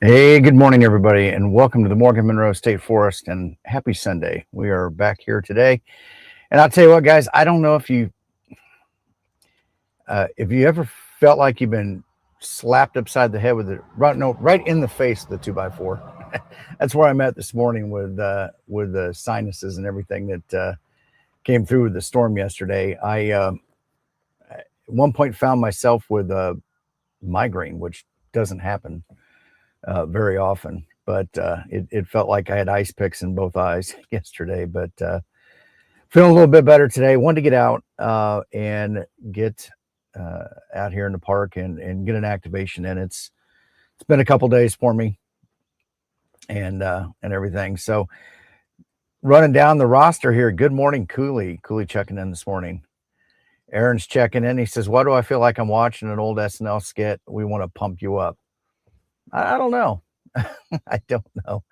Hey, good morning, everybody, and welcome to the Morgan Monroe State Forest, and happy Sunday. We are back here today, and I'll tell you what, guys, I don't know if you ever felt like you've been slapped upside the head with it, right in the face with the 2x4. That's where I'm at this morning with the sinuses and everything that came through with the storm yesterday. I at one point found myself with a migraine, which doesn't happen very often, but it felt like I had ice picks in both eyes yesterday. But feeling a little bit better today. Wanted to get out and get out here in the park and get an activation in. It's been a couple days for me and everything. So running down the roster here. Good morning, Cooley. Cooley checking in this morning. Aaron's checking in. He says, "Why do I feel like I'm watching an old SNL skit? We want to pump you up." I don't know. I don't know.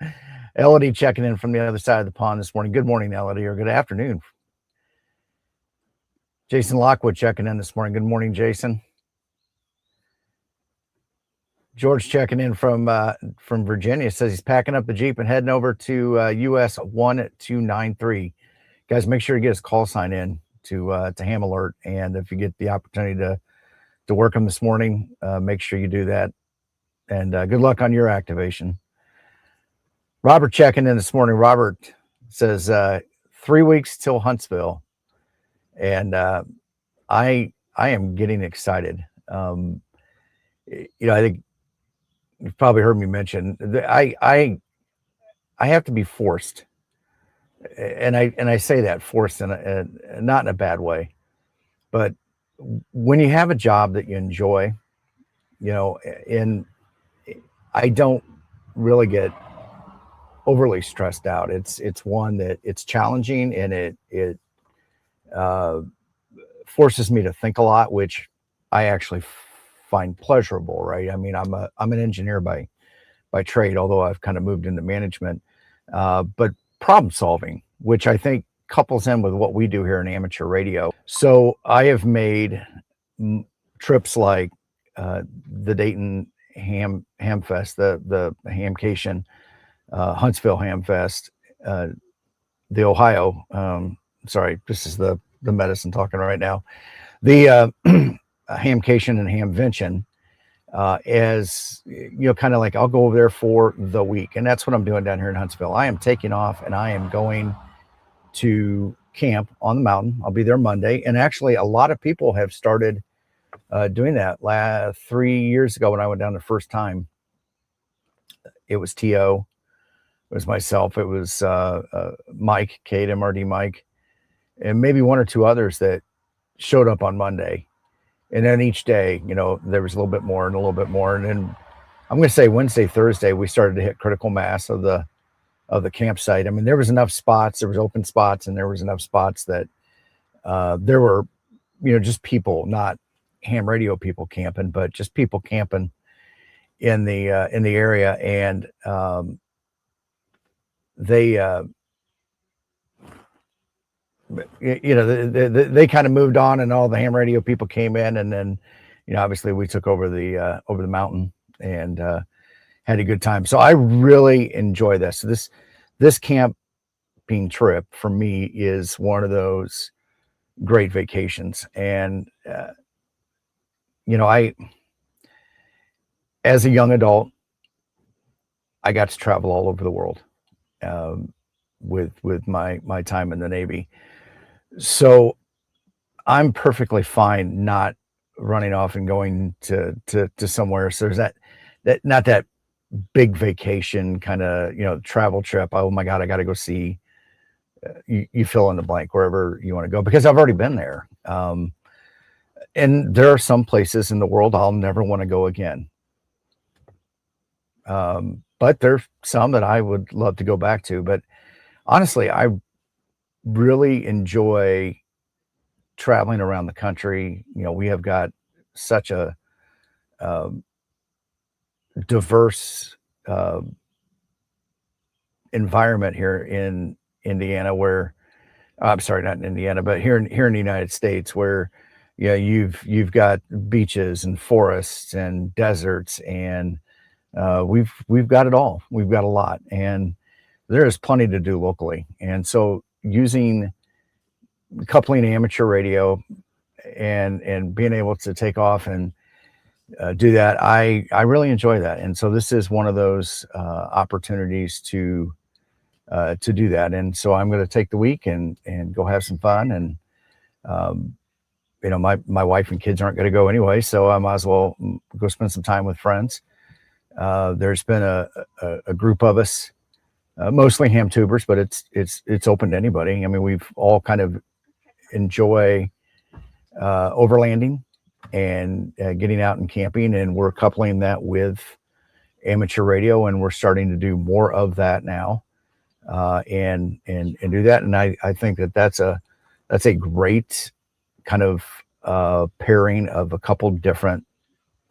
Elodie checking in from the other side of the pond this morning. Good morning, Elodie, or good afternoon. Jason Lockwood checking in this morning. Good morning, Jason. George checking in from Virginia, says he's packing up the Jeep and heading over to US 1293. Guys, make sure you get his call sign in to Ham Alert, and if you get the opportunity to work him this morning, make sure you do that. And good luck on your activation. Robert checking in this morning. Robert says 3 weeks till Huntsville, and I am getting excited. I think you've probably heard me mention that I have to be forced, and I say that forced in not in a bad way, but when you have a job that you enjoy, and I don't really get overly stressed out. It's one that it's challenging, and it forces me to think a lot, which I actually find pleasurable, right? I mean, I'm an engineer by trade, although I've kind of moved into management, but problem solving, which I think couples in with what we do here in amateur radio. So I have made trips like the Dayton Ham Fest, the Hamcation, Huntsville Ham Fest, the Ohio. Sorry, this is the medicine talking right now. The Hamcation and Hamvention, as kind of like I'll go over there for the week, and that's what I'm doing down here in Huntsville. I am taking off, and I am going to camp on the mountain. I'll be there Monday, and actually, a lot of people have started doing that. 3 years ago, when I went down the first time, it was T.O., it was myself, it was Mike, Kate, MRD Mike, and maybe one or two others that showed up on Monday. And then each day, there was a little bit more and a little bit more. And then I'm going to say Wednesday, Thursday, we started to hit critical mass of the campsite. I mean, there was enough spots, there was open spots, and there was enough spots that there were, just people, not ham radio people camping, but just people camping in the area. And they kind of moved on, and all the ham radio people came in, and then obviously we took over the mountain and had a good time. So I really enjoy this. This camping trip for me is one of those great vacations. And I, as a young adult, I got to travel all over the world with my time in the Navy. So I'm perfectly fine not running off and going to somewhere. So there's that not that big vacation kind of travel trip. Oh my God, I got to go see. You fill in the blank wherever you want to go, because I've already been there. And there are some places in the world I'll never want to go again. But there's some that I would love to go back to. But honestly, I really enjoy traveling around the country. We have got such a diverse environment here in Indiana, where I'm sorry, not in Indiana, but here in the United States, where you've got beaches and forests and deserts and We've got it all. We've got a lot, and there is plenty to do locally. And so using coupling amateur radio and being able to take off and do that, I really enjoy that. And so this is one of those opportunities to do that. And so I'm going to take the week and go have some fun. And you know, my wife and kids aren't going to go anyway, so I might as well go spend some time with friends. There's been a group of us, mostly ham tubers, but it's open to anybody. I mean, we've all kind of enjoy overlanding and getting out and camping, and we're coupling that with amateur radio, and we're starting to do more of that now, and do that. And I think that's a great kind of pairing of a couple different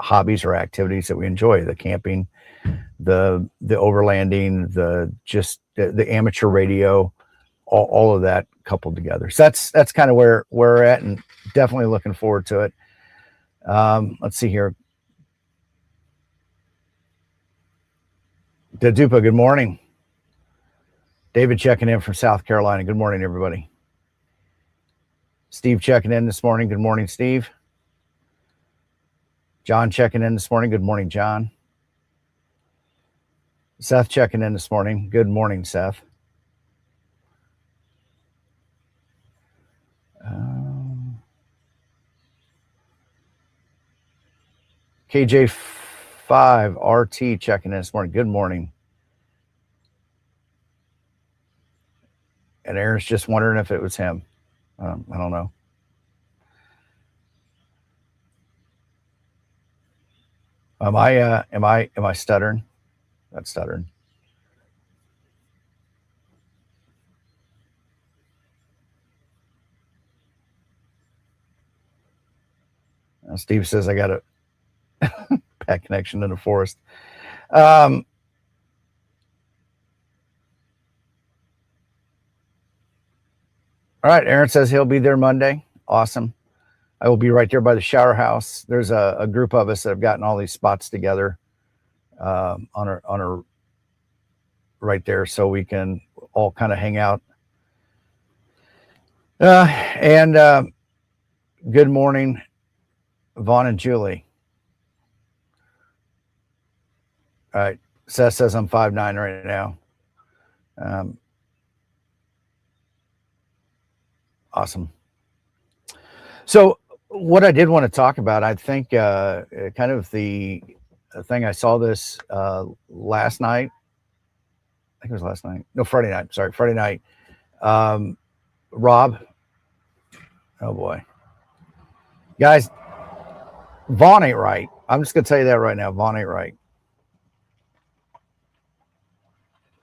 hobbies or activities that we enjoy: the camping, the overlanding, the amateur radio, all of that coupled together. So that's kind of where we're at, and definitely looking forward to it. Let's see here. Dadupa, good morning. David checking in from South Carolina. Good morning, everybody. Steve checking in this morning. Good morning, Steve. John checking in this morning. Good morning, John. Seth checking in this morning. Good morning, Seth. KJ5RT checking in this morning. Good morning. And Aaron's just wondering if it was him. I don't know. Am I stuttering? That's stuttering. Steve says I got a bad connection in the forest. All right, Aaron says he'll be there Monday. Awesome. I will be right there by the shower house. There's a group of us that have gotten all these spots together on a right there, so we can all kind of hang out. And good morning, Vaughn and Julie. All right, Seth says I'm 5'9" right now. Awesome. So what I did want to talk about, I think kind of the thing, I saw this last night. I think it was last night. No, Friday night. Sorry, Friday night. Rob. Oh, boy. Guys, Vaughn ain't right. I'm just going to tell you that right now. Vaughn ain't right.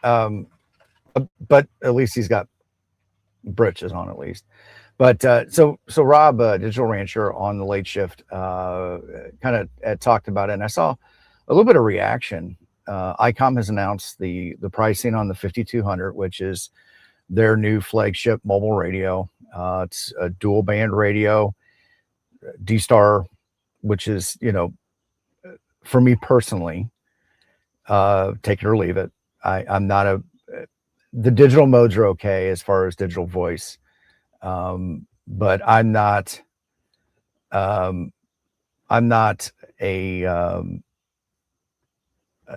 But at least he's got britches on, at least. But so Rob, Digital Rancher on the late shift, kind of talked about it, and I saw a little bit of reaction. Icom has announced the pricing on the 5200, which is their new flagship mobile radio. It's a dual band radio, D-Star, which is, you know, for me personally, take it or leave it. I'm not the digital modes are okay as far as digital voice. But I'm not a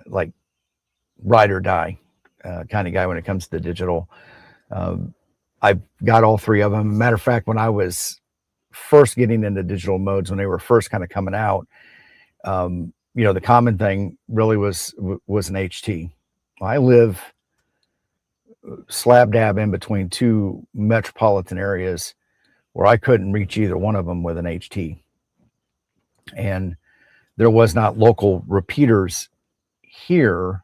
like ride or die kind of guy when it comes to the digital. I've got all three of them. Matter of fact, when I was first getting into digital modes, when they were first kind of coming out, you know, the common thing really was an HT. I live slab dab in between two metropolitan areas where I couldn't reach either one of them with an HT, and there was not local repeaters here,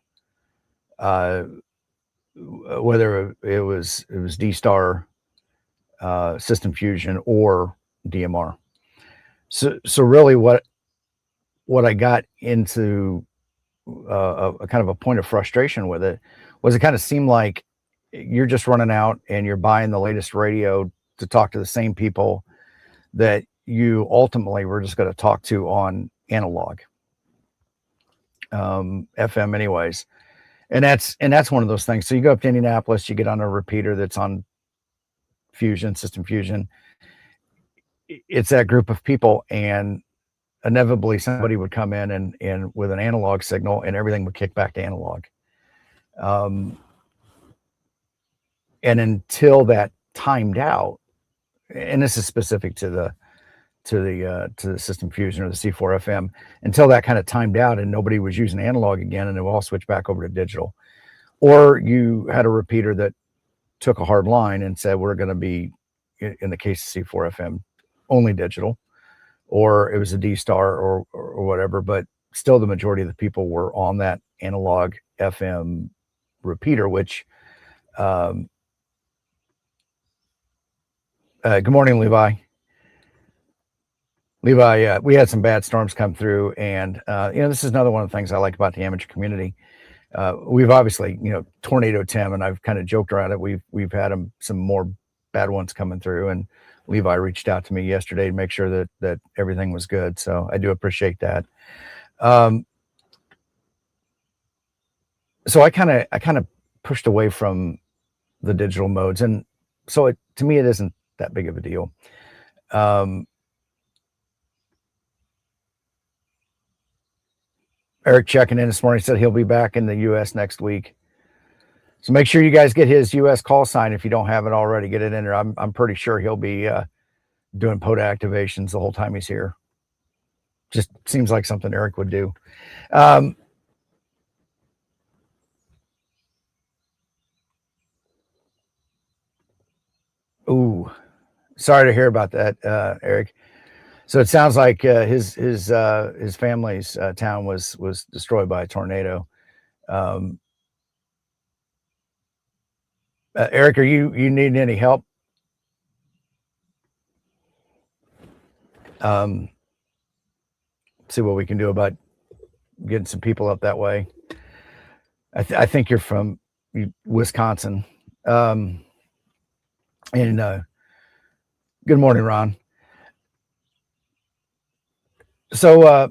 whether it was D-Star, System Fusion, or DMR. So really what I got into a kind of a point of frustration with it was, it kind of seemed like you're just running out and you're buying the latest radio to talk to the same people that you ultimately were just going to talk to on analog. FM anyways. And that's one of those things. So you go up to Indianapolis, you get on a repeater that's on Fusion, System Fusion. It's that group of people, and inevitably somebody would come in and with an analog signal, and everything would kick back to analog. And until that timed out, and this is specific to the System Fusion or the C4 FM, until that kind of timed out and nobody was using analog again, and it all switched back over to digital. Or you had a repeater that took a hard line and said, we're going to be, in the case of C4 FM, only digital, or it was a D-Star or whatever, but still the majority of the people were on that analog FM repeater, which, good morning, Levi. Levi, we had some bad storms come through, and this is another one of the things I like about the amateur community. We've obviously, Tornado Tim, and I've kind of joked around it. We've had some more bad ones coming through, and Levi reached out to me yesterday to make sure that everything was good. So I do appreciate that. So I kind of pushed away from the digital modes, and so to me it isn't that big of a deal. Eric checking in this morning said he'll be back in the U.S. next week. So make sure you guys get his U.S. call sign if you don't have it already. Get it in there. I'm pretty sure he'll be doing POTA activations the whole time he's here. Just seems like something Eric would do. Ooh, sorry to hear about that, Eric. So it sounds like his family's town was destroyed by a tornado. Eric, are you needing any help? See what we can do about getting some people up that way. I think you're from Wisconsin. And good morning, Ron. So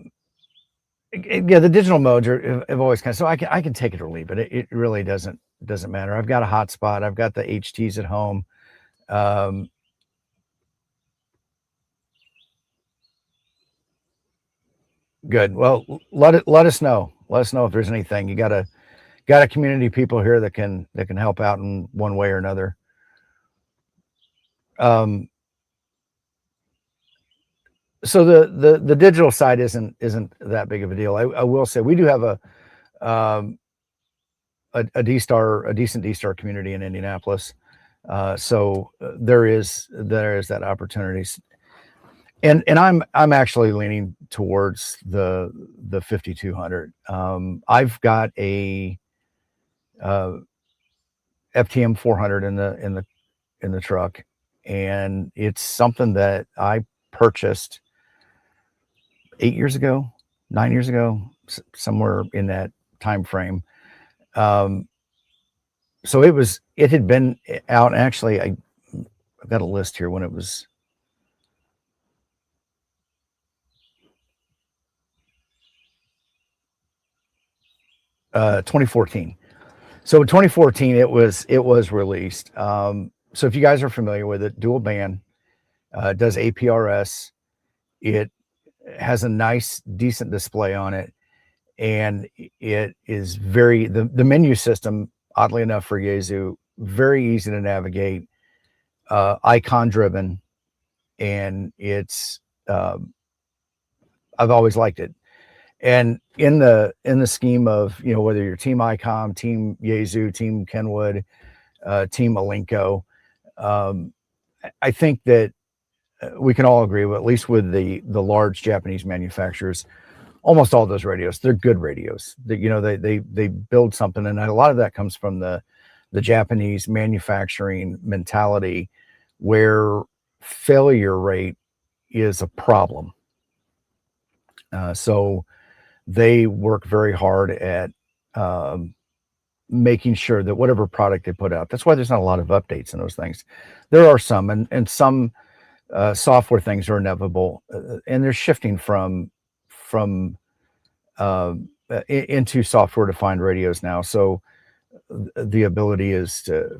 yeah, the digital modes have always kind of, so I can take it or leave it. It really doesn't matter. I've got a hotspot. I've got the HTs at home. Good. Well, let us know. Let us know if there's anything. You got a community of people here that can help out in one way or another. So the digital side isn't that big of a deal. I will say we do have a decent D-Star community in Indianapolis. So there is that opportunity. And I'm actually leaning towards the 5200. I've got a FTM 400 in the truck, and it's something that I purchased 9 years ago, somewhere in that time frame. So it had been out. Actually, I've got a list here when it was. 2014. So in 2014, it was released. So if you guys are familiar with it, dual band, does APRS. It has a nice, decent display on it, and it is the menu system, oddly enough for Yaesu, very easy to navigate, icon driven, and it's I've always liked it. And in the scheme of, whether you're Team Icom, Team Yaesu, Team Kenwood, Team Alinco, I think that we can all agree, at least with the large Japanese manufacturers, almost all those radios, they're good radios. They build something, and a lot of that comes from the Japanese manufacturing mentality, where failure rate is a problem. So they work very hard at making sure that whatever product they put out, that's why there's not a lot of updates in those things. There are some, and some software things are inevitable, and they're shifting from into software defined radios now. So the ability is to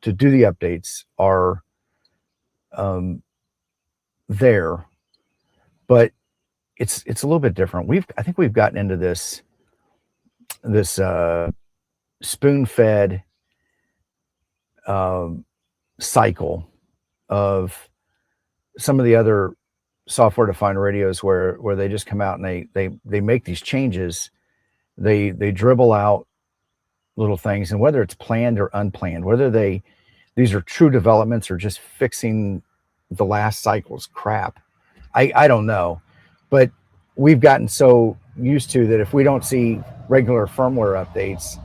do the updates are there, but it's a little bit different. I think we've gotten into this spoon-fed cycle of some of the other software defined radios where they just come out and they make these changes. They dribble out little things, and whether it's planned or unplanned, whether these are true developments or just fixing the last cycle's crap, I don't know. But we've gotten so used to that if we don't see regular firmware updates,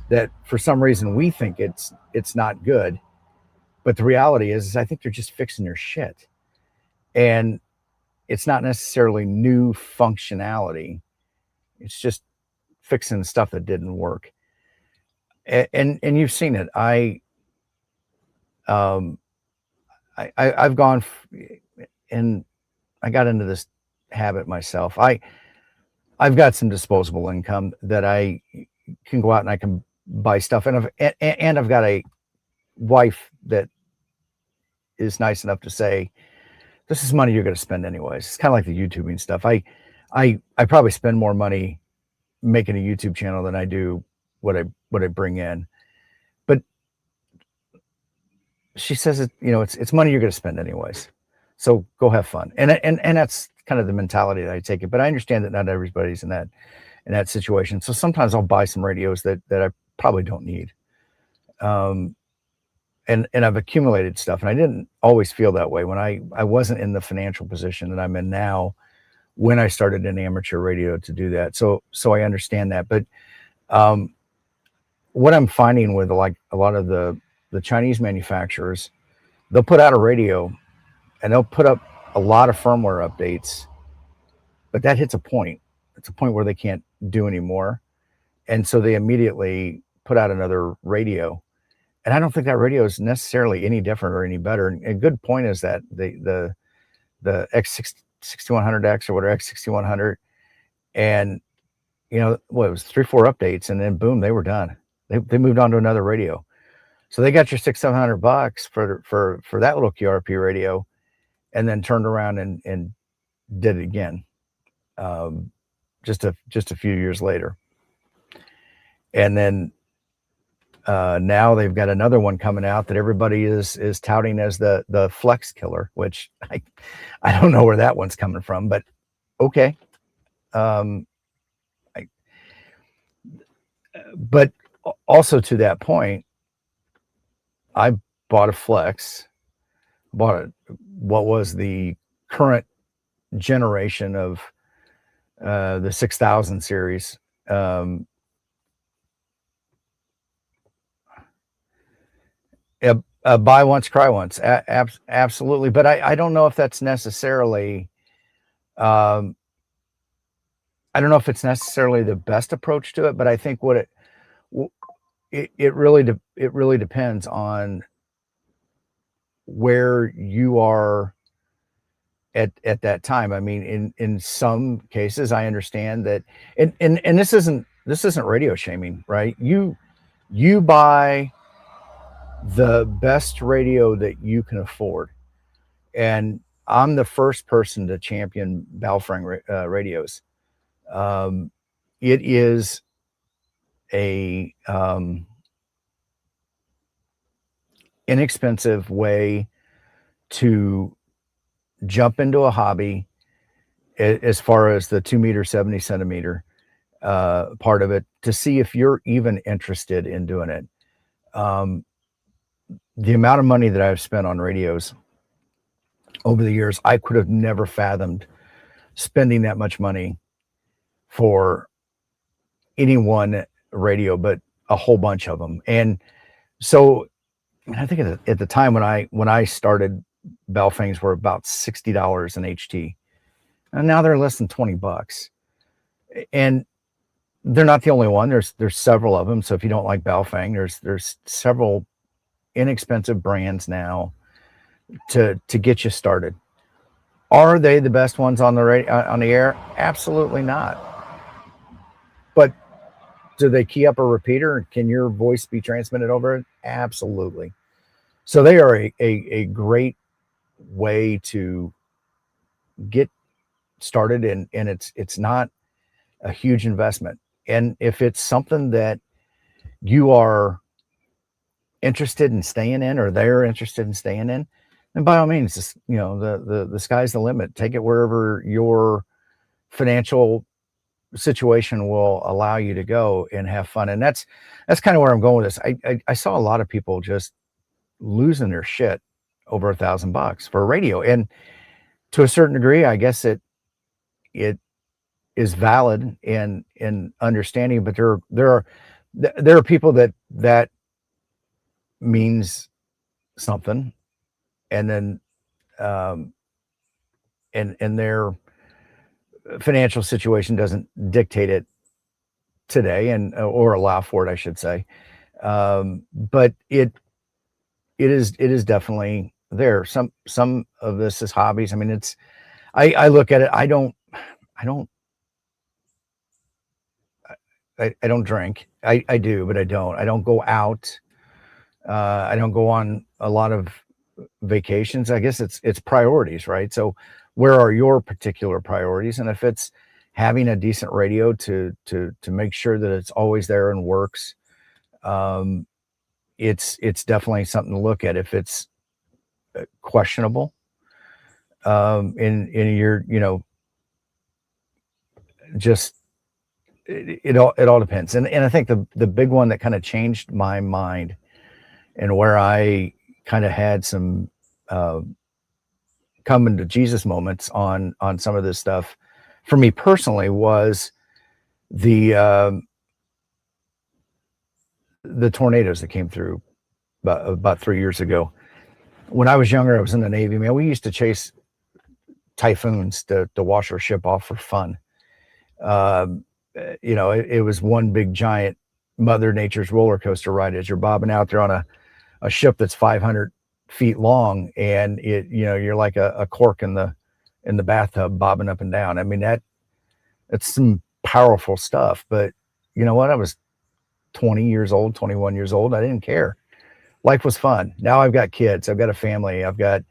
that for some reason we think it's not good. But the reality is I think they're just fixing their shit. And it's not necessarily new functionality. It's just fixing stuff that didn't work. And you've seen it. I've gone and I got into this habit myself. I've got some disposable income that I can go out and I can buy stuff. And I've got a wife that is nice enough to say, this is money you're going to spend anyways. It's kind of like the YouTubing stuff. I probably spend more money making a YouTube channel than I do what I bring in. But she says it's money you're going to spend anyways. So go have fun. And that's kind of the mentality that I take it. But I understand that not everybody's in that situation. So sometimes I'll buy some radios that I probably don't need. And I've accumulated stuff, and I didn't always feel that way when I wasn't in the financial position that I'm in now when I started in amateur radio to do that. So I understand that. But what I'm finding with like a lot of the Chinese manufacturers, they'll put out a radio and they'll put up a lot of firmware updates, but that hits a point. It's a point where they can't do anymore. And so they immediately put out another radio. And I don't think that radio is necessarily any different or any better. And a good point is that the X6100X or whatever, X6100, and it was 3-4 updates, and then boom, they were done. They moved on to another radio. So they got your $600-700 for that little QRP radio, and then turned around and did it again, just a few years later. And then now they've got another one coming out that everybody is touting as the flex killer, which I don't know where that one's coming from, but okay. But also to that point, I bought a flex, what was the current generation of the 6000 series. Buy once, cry once. Absolutely. But I don't know if that's necessarily, I don't know if it's necessarily the best approach to it, but I think it really depends on where you are at that time. I mean, in some cases, I understand that, and this isn't radio shaming, right? You buy the best radio that you can afford, and I'm the first person to champion Baofeng radios. It is a inexpensive way to jump into a hobby as far as the 2 meter 70 centimeter part of it, to see if you're even interested in doing it. The amount of money that I've spent on radios over the years, I could have never fathomed spending that much money for any one radio, but a whole bunch of them. And so I think at the time when I started, Baofengs were about $60 an HT, and now they're less than $20. And they're not the only one. There's several of them. So if you don't like Baofeng, there's several inexpensive brands now to get you started. Are they the best ones on the air? Absolutely not. Do they key up a repeater? Can your voice be transmitted over it? Absolutely. So they are a great way to get started, and it's not a huge investment. And if it's something that you are interested in staying in, or they're interested in staying in, then by all means, just, you know, the sky's the limit. Take it wherever your financial situation will allow you to go and have fun. And that's kind of where I'm going with this. I saw a lot of people just losing their shit over $1,000 for a radio, and to a certain degree, I guess it is valid in understanding. But there are people that means something, and then and their financial situation doesn't dictate it today, and or allow for it, I should say. But it is definitely there. Some of this is hobbies. I mean, I look at it. I don't drink. I do, but I don't go out. I don't go on a lot of vacations. I guess it's priorities, right? So where are your particular priorities? And if it's having a decent radio to make sure that it's always there and works, it's definitely something to look at. If it's questionable, in your, you know, just it all depends. And I think the big one that kind of changed my mind, and where I kind of had some coming to Jesus moments on some of this stuff for me personally, was the tornadoes that came through about 3 years ago. When I was younger, I was in the Navy, man. We used to chase typhoons to wash our ship off for fun. You know, it was one big giant Mother Nature's roller coaster ride as you're bobbing out there on a ship that's 500 feet long, and you know, you're like a cork in the bathtub bobbing up and down. I mean, that's some powerful stuff. But you know what? I was 20 years old, 21 years old. I didn't care. Life was fun. Now I've got kids, I've got a family, I've got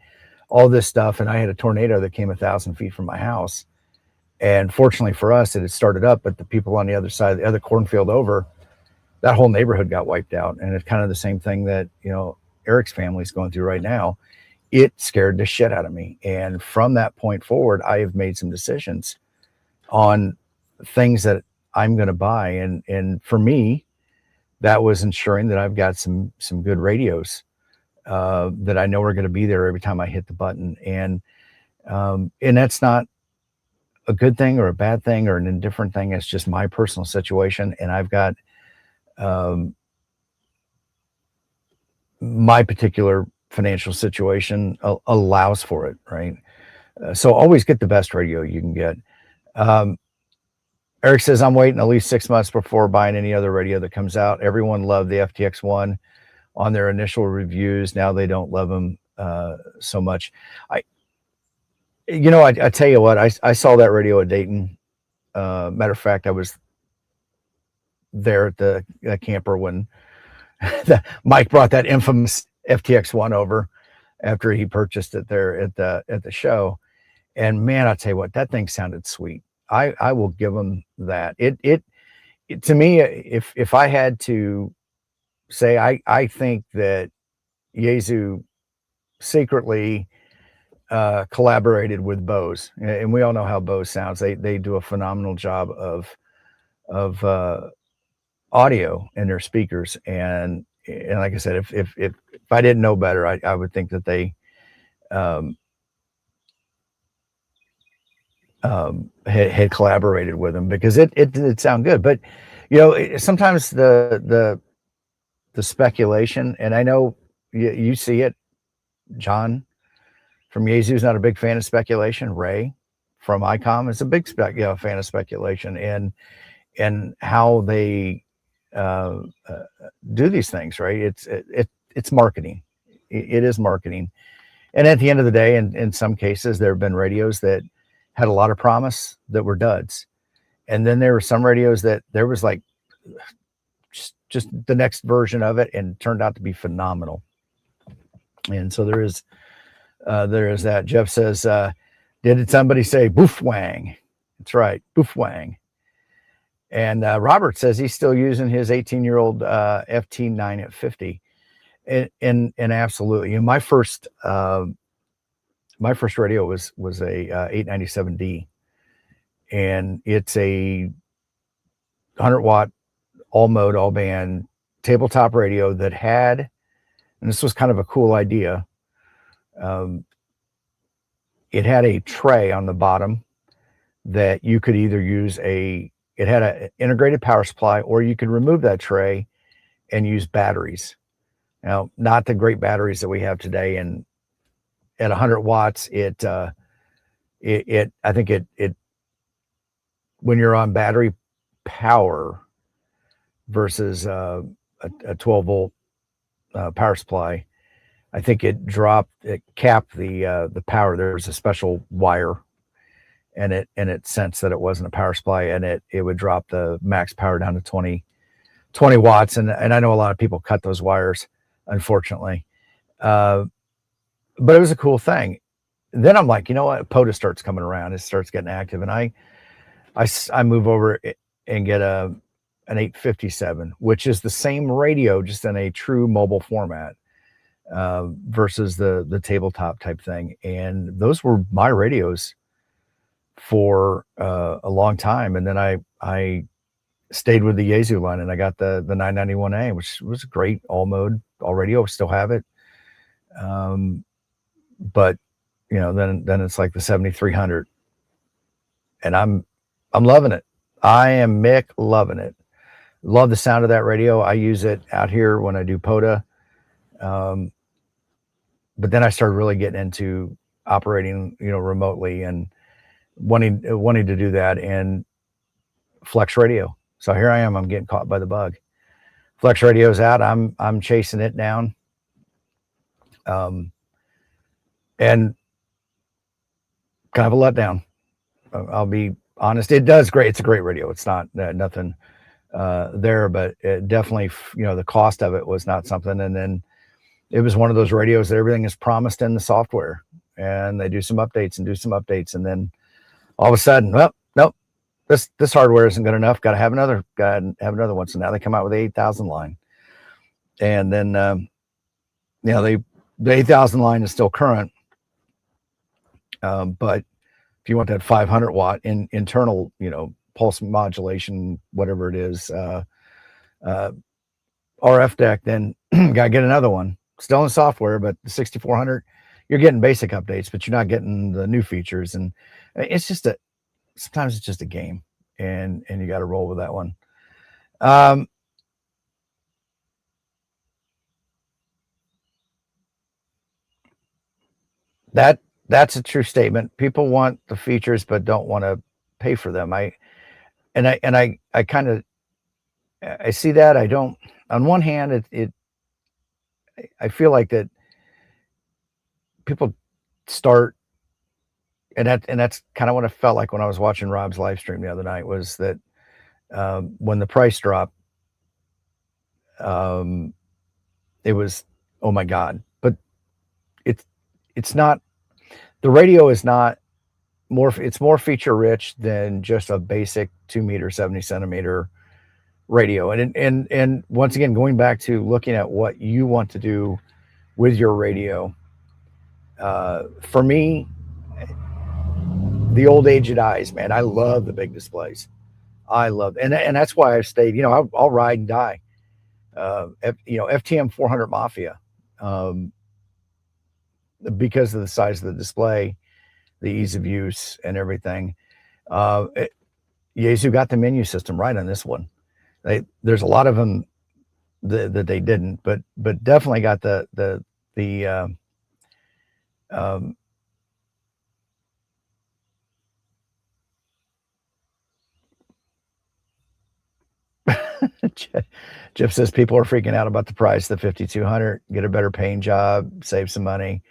all this stuff, and I had a tornado that came 1,000 feet from my house. And fortunately for us, it had started up, but the people on the other side, the other cornfield over, that whole neighborhood got wiped out. And it's kind of the same thing that, you know, Eric's family is going through right now. It scared the shit out of me. And from that point forward, I have made some decisions on things that I'm going to buy. And for me, that was ensuring that I've got some good radios that I know are going to be there every time I hit the button. And that's not a good thing or a bad thing or an indifferent thing. It's just my personal situation. And I've got my particular financial situation allows for it, right? So always get the best radio you can get. Eric says, I'm waiting at least 6 months before buying any other radio that comes out. Everyone loved the FTX1 on their initial reviews. Now they don't love them so much. I tell you what, I saw that radio at Dayton. Matter of fact, I was there at the camper when Mike brought that infamous FTX1 over after he purchased it there at the show. And man, I'll tell you what, that thing sounded sweet. I will give him that. It to me, if I had to say, I think that Yaesu secretly collaborated with Bose, and we all know how Bose sounds. They do a phenomenal job of audio in their speakers, and like I said, if I didn't know better, I would think that they had collaborated with them, because it did sound good. But you know, sometimes the speculation, and I know you see it. John from Yaesu is not a big fan of speculation. Ray from Icom is a big fan of speculation, and how they do these things, right? It's marketing. It is marketing. And at the end of the day, in some cases, there have been radios that had a lot of promise that were duds. And then there were some radios that there was like just the next version of it, and turned out to be phenomenal. And so there is that. Jeff says, did somebody say boof wang? That's right, boof wang. And Robert says he's still using his 18-year-old FT9 at 50. And absolutely, you know, my first radio was a 897D, and it's a 100-watt all mode, all band tabletop radio that had, and this was kind of a cool idea. It had a tray on the bottom that you could either use it had an integrated power supply, or you could remove that tray and use batteries. Now, not the great batteries that we have today. And at 100 watts, I think when you're on battery power versus a 12-volt power supply, I think it capped the power. There was a special wire, and it sensed that it wasn't a power supply, and it would drop the max power down to 20 watts. And I know a lot of people cut those wires, unfortunately. But it was a cool thing. Then I'm like, you know what? POTA starts coming around. It starts getting active, and I move over and get an 857, which is the same radio, just in a true mobile format, versus the tabletop type thing. And those were my radios for a long time. And then I stayed with the Yaesu line, and I got the 991A, which was a great all mode, all radio. Still have it. But you know, then it's like the 7300, and I'm loving it. I am Mick loving it. Love the sound of that radio. I use it out here when I do POTA. But then I started really getting into operating, you know, remotely, and wanting to do that in Flex Radio. So here I am. I'm getting caught by the bug. Flex Radio's out. I'm chasing it down. And kind of a letdown. I'll be honest. It does great. It's a great radio. It's not nothing there, but it definitely, you know, the cost of it was not something. And then it was one of those radios that everything is promised in the software, and they do some updates, and then all of a sudden, well, nope, this hardware isn't good enough. Got to have another one. So now they come out with the 8000 line, and then you know, the 8000 line is still current, but if you want that 500 watt internal, you know, pulse modulation, whatever it is, RF deck, then gotta get another one. Still in software, but the 6400, you're getting basic updates, but you're not getting the new features. And it's just sometimes it's just a game, and you got to roll with that one. That's a true statement. People want the features, but don't want to pay for them. I kind of, I see that. I don't, on one hand, I feel like that people start, and that's kind of what I felt like when I was watching Rob's live stream the other night, was that when the price dropped, it was, oh my God. But it's not, the radio is not more, it's more feature rich than just a basic 2 meter, 70 centimeter radio. And once again, going back to looking at what you want to do with your radio, for me, the old age it dies, man. I love the big displays. I love, and that's why I've stayed, you know, I'll ride and die. You know, FTM 400 Mafia, because of the size of the display, the ease of use and everything. Yaesu got the menu system right on this one. There's a lot of them that they didn't, but definitely got the Jeff says people are freaking out about the price of the 5200. Get a better paying job, save some money,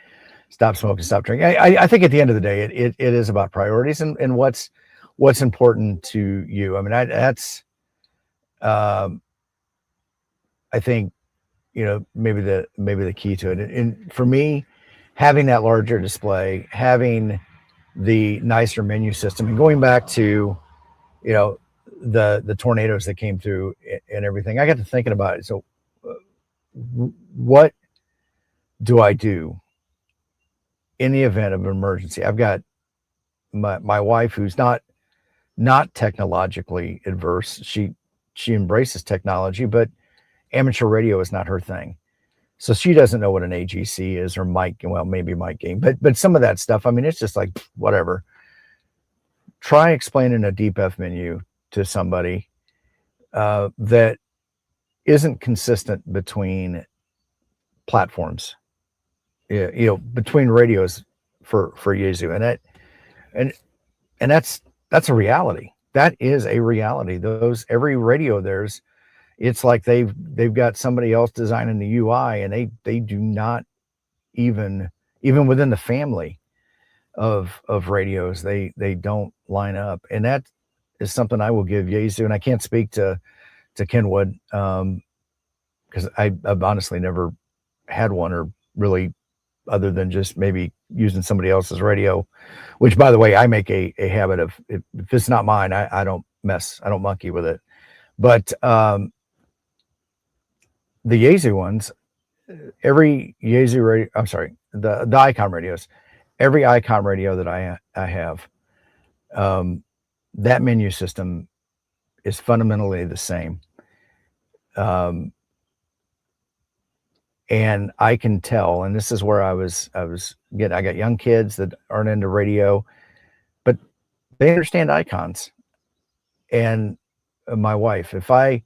stop smoking, stop drinking. I think at the end of the day, it is about priorities and what's important to you. I mean, I think, maybe the key to it. And for me, having that larger display, having the nicer menu system, and going back to, the tornadoes that came through and everything, I got to thinking about it. So what do I do in the event of an emergency? I've got my wife, who's not technologically adverse. She embraces technology, but amateur radio is not her thing. So she doesn't know what an AGC is, or mic, well, maybe mic gain, but some of that stuff, I mean, it's just like, whatever. Try explaining a deep F menu to somebody that isn't consistent between platforms, between radios for Yaesu, and that's a reality. That is a reality. Every radio it's like they've got somebody else designing the UI, and they do not even within the family of radios, they don't line up. And that is something I will give Yaesu, and I can't speak to Kenwood because I've honestly never had one, or really, other than just maybe using somebody else's radio, which, by the way, I make a habit of, if it's not mine, I don't monkey with it. But the Yaesu ones, every Yaesu radio, I'm sorry, the Icom radios, every Icom radio that I have, that menu system is fundamentally the same. And I can tell, and this is where I got young kids that aren't into radio, but they understand icons. And my wife, if I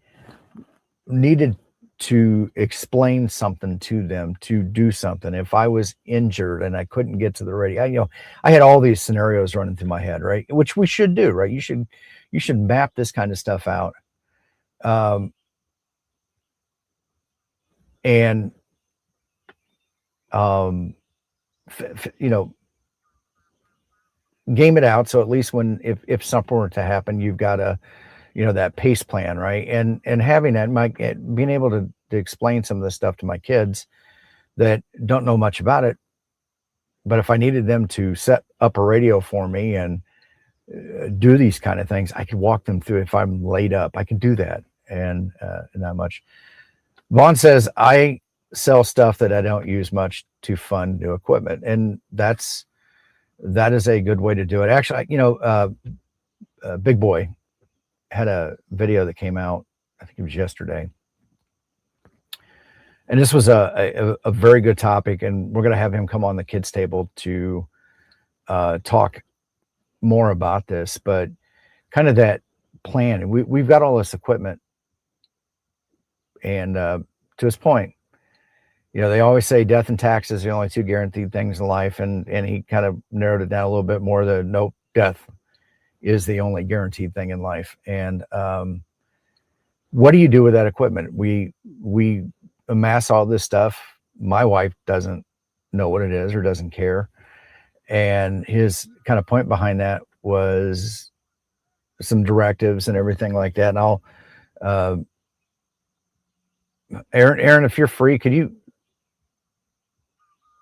needed to explain something to them, to do something, if I was injured and I couldn't get to the radio, I had all these scenarios running through my head, right? Which we should do, right? You should map this kind of stuff out. And game it out, so at least if something were to happen, you've got that pace plan, right? And having that, being able to explain some of this stuff to my kids that don't know much about it, but if I needed them to set up a radio for me and do these kind of things, I could walk them through. If I'm laid up, I can do that, and not much. Vaughn says, I sell stuff that I don't use much to fund new equipment, and that is a good way to do it. Actually, Big Boy had a video that came out, I think it was yesterday, and this was a very good topic, and we're going to have him come on the kids table to talk more about this, but kind of that plan. We've got all this equipment, and to his point, they always say death and taxes are the only two guaranteed things in life, and he kind of narrowed it down a little bit more. Nope, death is the only guaranteed thing in life. And what do you do with that equipment? We amass all this stuff. My wife doesn't know what it is or doesn't care. And his kind of point behind that was some directives and everything like that. And I'll, Aaron, if you're free, could you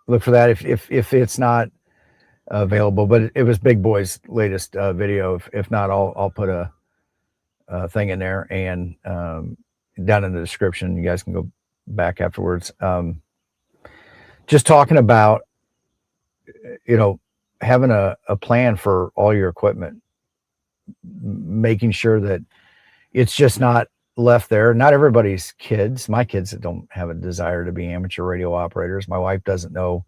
look for that if it's not available? But it was Big Boy's latest video. If not, I'll put a thing in there, and down in the description, you guys can go back afterwards. Just talking about having a plan for all your equipment, making sure that it's just not left there. Not everybody's kids. My kids don't have a desire to be amateur radio operators. My wife doesn't know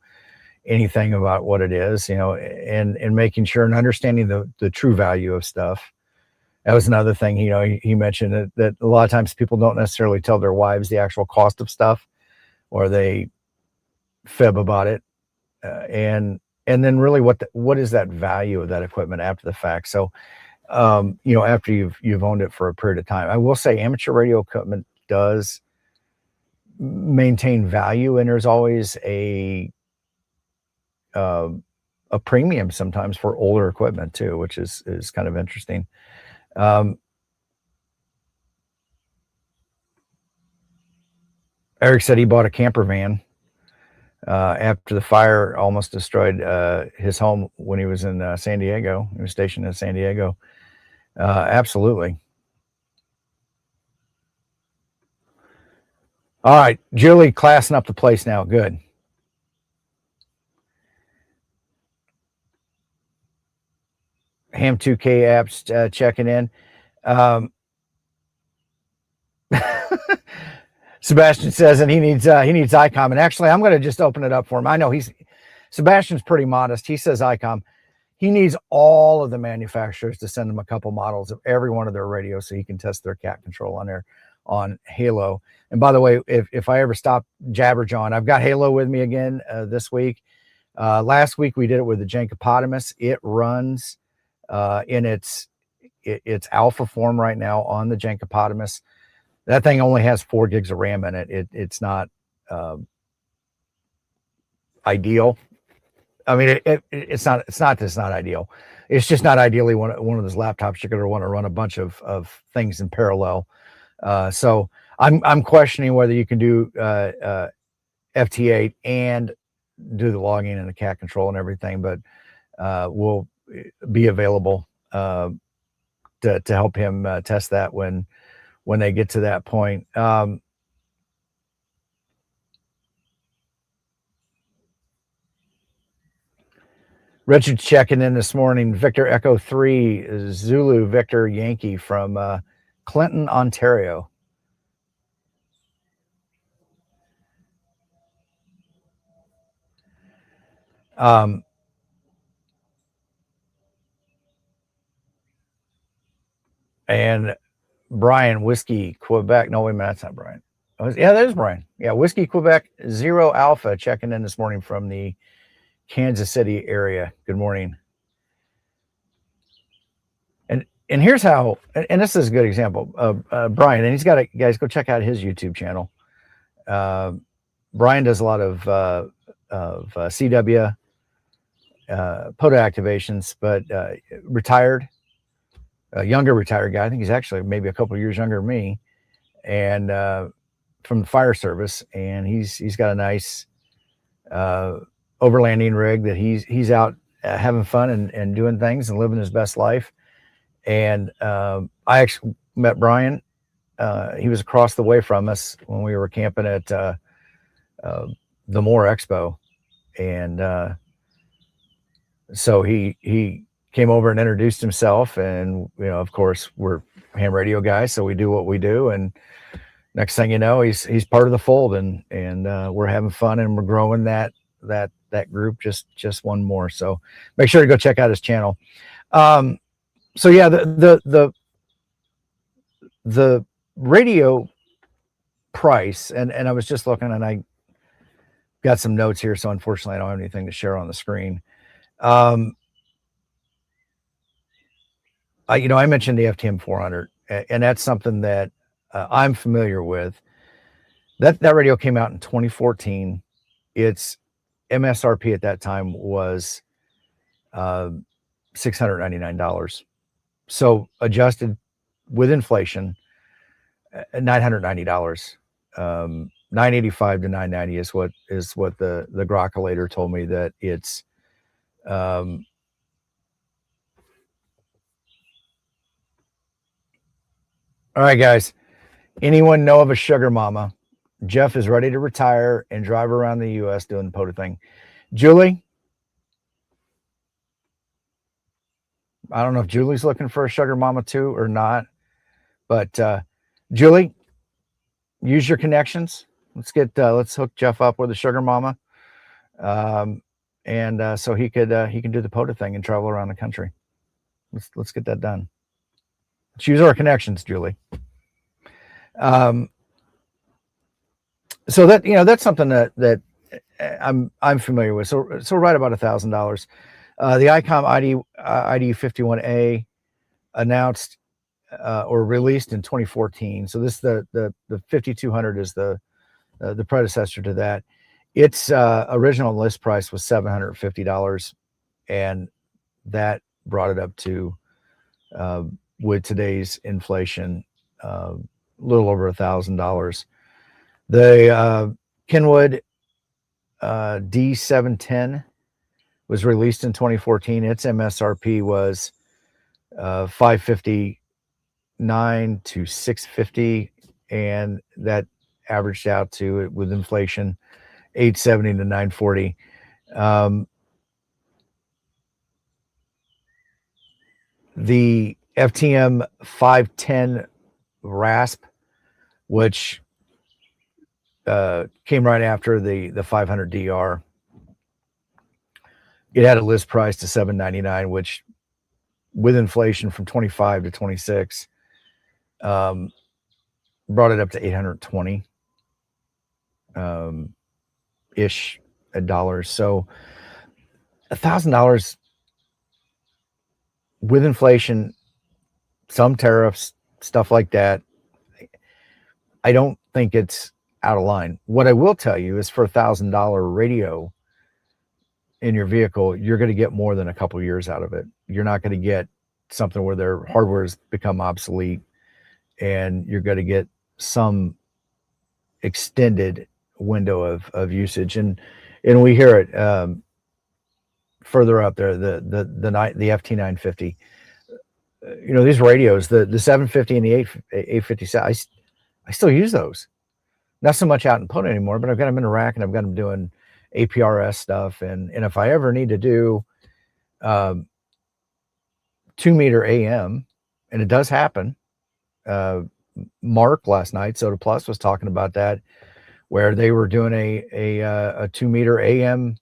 anything about what it is, and making sure and understanding the true value of stuff. That was another thing, he mentioned that a lot of times people don't necessarily tell their wives the actual cost of stuff, or they fib about it. And then really what is that value of that equipment after the fact? So, after you've owned it for a period of time. I will say amateur radio equipment does maintain value, and there's always a premium sometimes for older equipment too, which is kind of interesting. Eric said he bought a camper van after the fire almost destroyed his home when he was in San Diego. He was stationed in San Diego. Absolutely. All right, Julie, classing up the place now. Good. Ham 2K apps checking in. Sebastian says, and he needs Icom. And actually, I'm going to just open it up for him. I know Sebastian's pretty modest. He says Icom. He needs all of the manufacturers to send him a couple models of every one of their radios so he can test their cat control on there on Halo. And by the way, if I ever stop Jabberjaw, I've got Halo with me again this week. Last week we did it with the Jankopotamus. It runs in its alpha form right now on the Jankopotamus. That thing only has 4 gigs of RAM in it. It's not ideal. I mean, it's not that it's not ideal. It's just not ideally one of those laptops you're going to want to run a bunch of things in parallel. So I'm questioning whether you can do FT8 and do the logging and the cat control and everything, but we'll be available to help him test that when they get to that point. Richard's checking in this morning. Victor Echo 3 Zulu Victor Yankee from Clinton, Ontario. And Brian Whiskey Quebec. No, wait a minute, that's not Brian. Yeah, there's Brian. Yeah, Whiskey Quebec 0 Alpha checking in this morning from the Kansas City area. Good morning. And here's how, and this is a good example. Brian, and he's got guys, go check out his YouTube channel. Brian does a lot of CW, POTA activations, but retired, a younger retired guy. I think he's actually maybe a couple of years younger than me, and from the fire service. And he's got a nice overlanding rig that he's out having fun and doing things and living his best life. And I actually met Brian. He was across the way from us when we were camping at the Moore Expo. And so he came over and introduced himself. And, of course, we're ham radio guys, so we do what we do. And next thing you know, he's part of the fold, and we're having fun, and we're growing that group just one more. So make sure to go check out his channel. So yeah, the radio price, and I was just looking, and I got some notes here, so unfortunately I don't have anything to share on the screen. I mentioned the FTM 400, and that's something that I'm familiar with. That radio came out in 2014. Its MSRP at that time was $699. So adjusted with inflation, $990. $985 to $990 is what the Groccolator told me that it's. All right, guys. Anyone know of a sugar mama? Jeff is ready to retire and drive around the U.S. doing the POTA thing. Julie? I don't know if Julie's looking for a sugar mama too or not, but Julie, use your connections. Let's hook Jeff up with a sugar mama, and so he can do the POTA thing and travel around the country. Let's get that done. Let's use our connections, Julie. So that's something that I'm familiar with. So right about $1,000. The Icom ID-5200 announced or released in 2014. So this the 5200 is the predecessor to that. Its original list price was $750, and that brought it up to with today's inflation a little over $1,000. The Kenwood D710 was released in 2014. Its MSRP was $559 to $650, and that averaged out to, with inflation, $870 to $940. The FTM 510 RASP, which came right after the 500 DR, it had a list price to $799, which with inflation from 25 to 26 brought it up to 820 ish dollars. So $1,000 with inflation, some tariffs, stuff like that. I don't think it's out of line. What I will tell you is, for $1,000 radio in your vehicle, you're going to get more than a couple years out of it. You're not going to get something where their hardware has become obsolete, and you're going to get some extended window of usage. And we hear it further up there, the FT950. You know, these radios, the 750 and the 857, I still use those. Not so much out in POTA anymore, but I've got them in a rack, and I've got them doing APRS stuff. And if I ever need to do 2-meter AM, and it does happen. Mark last night, Soda Plus, was talking about that, where they were doing a 2-meter AM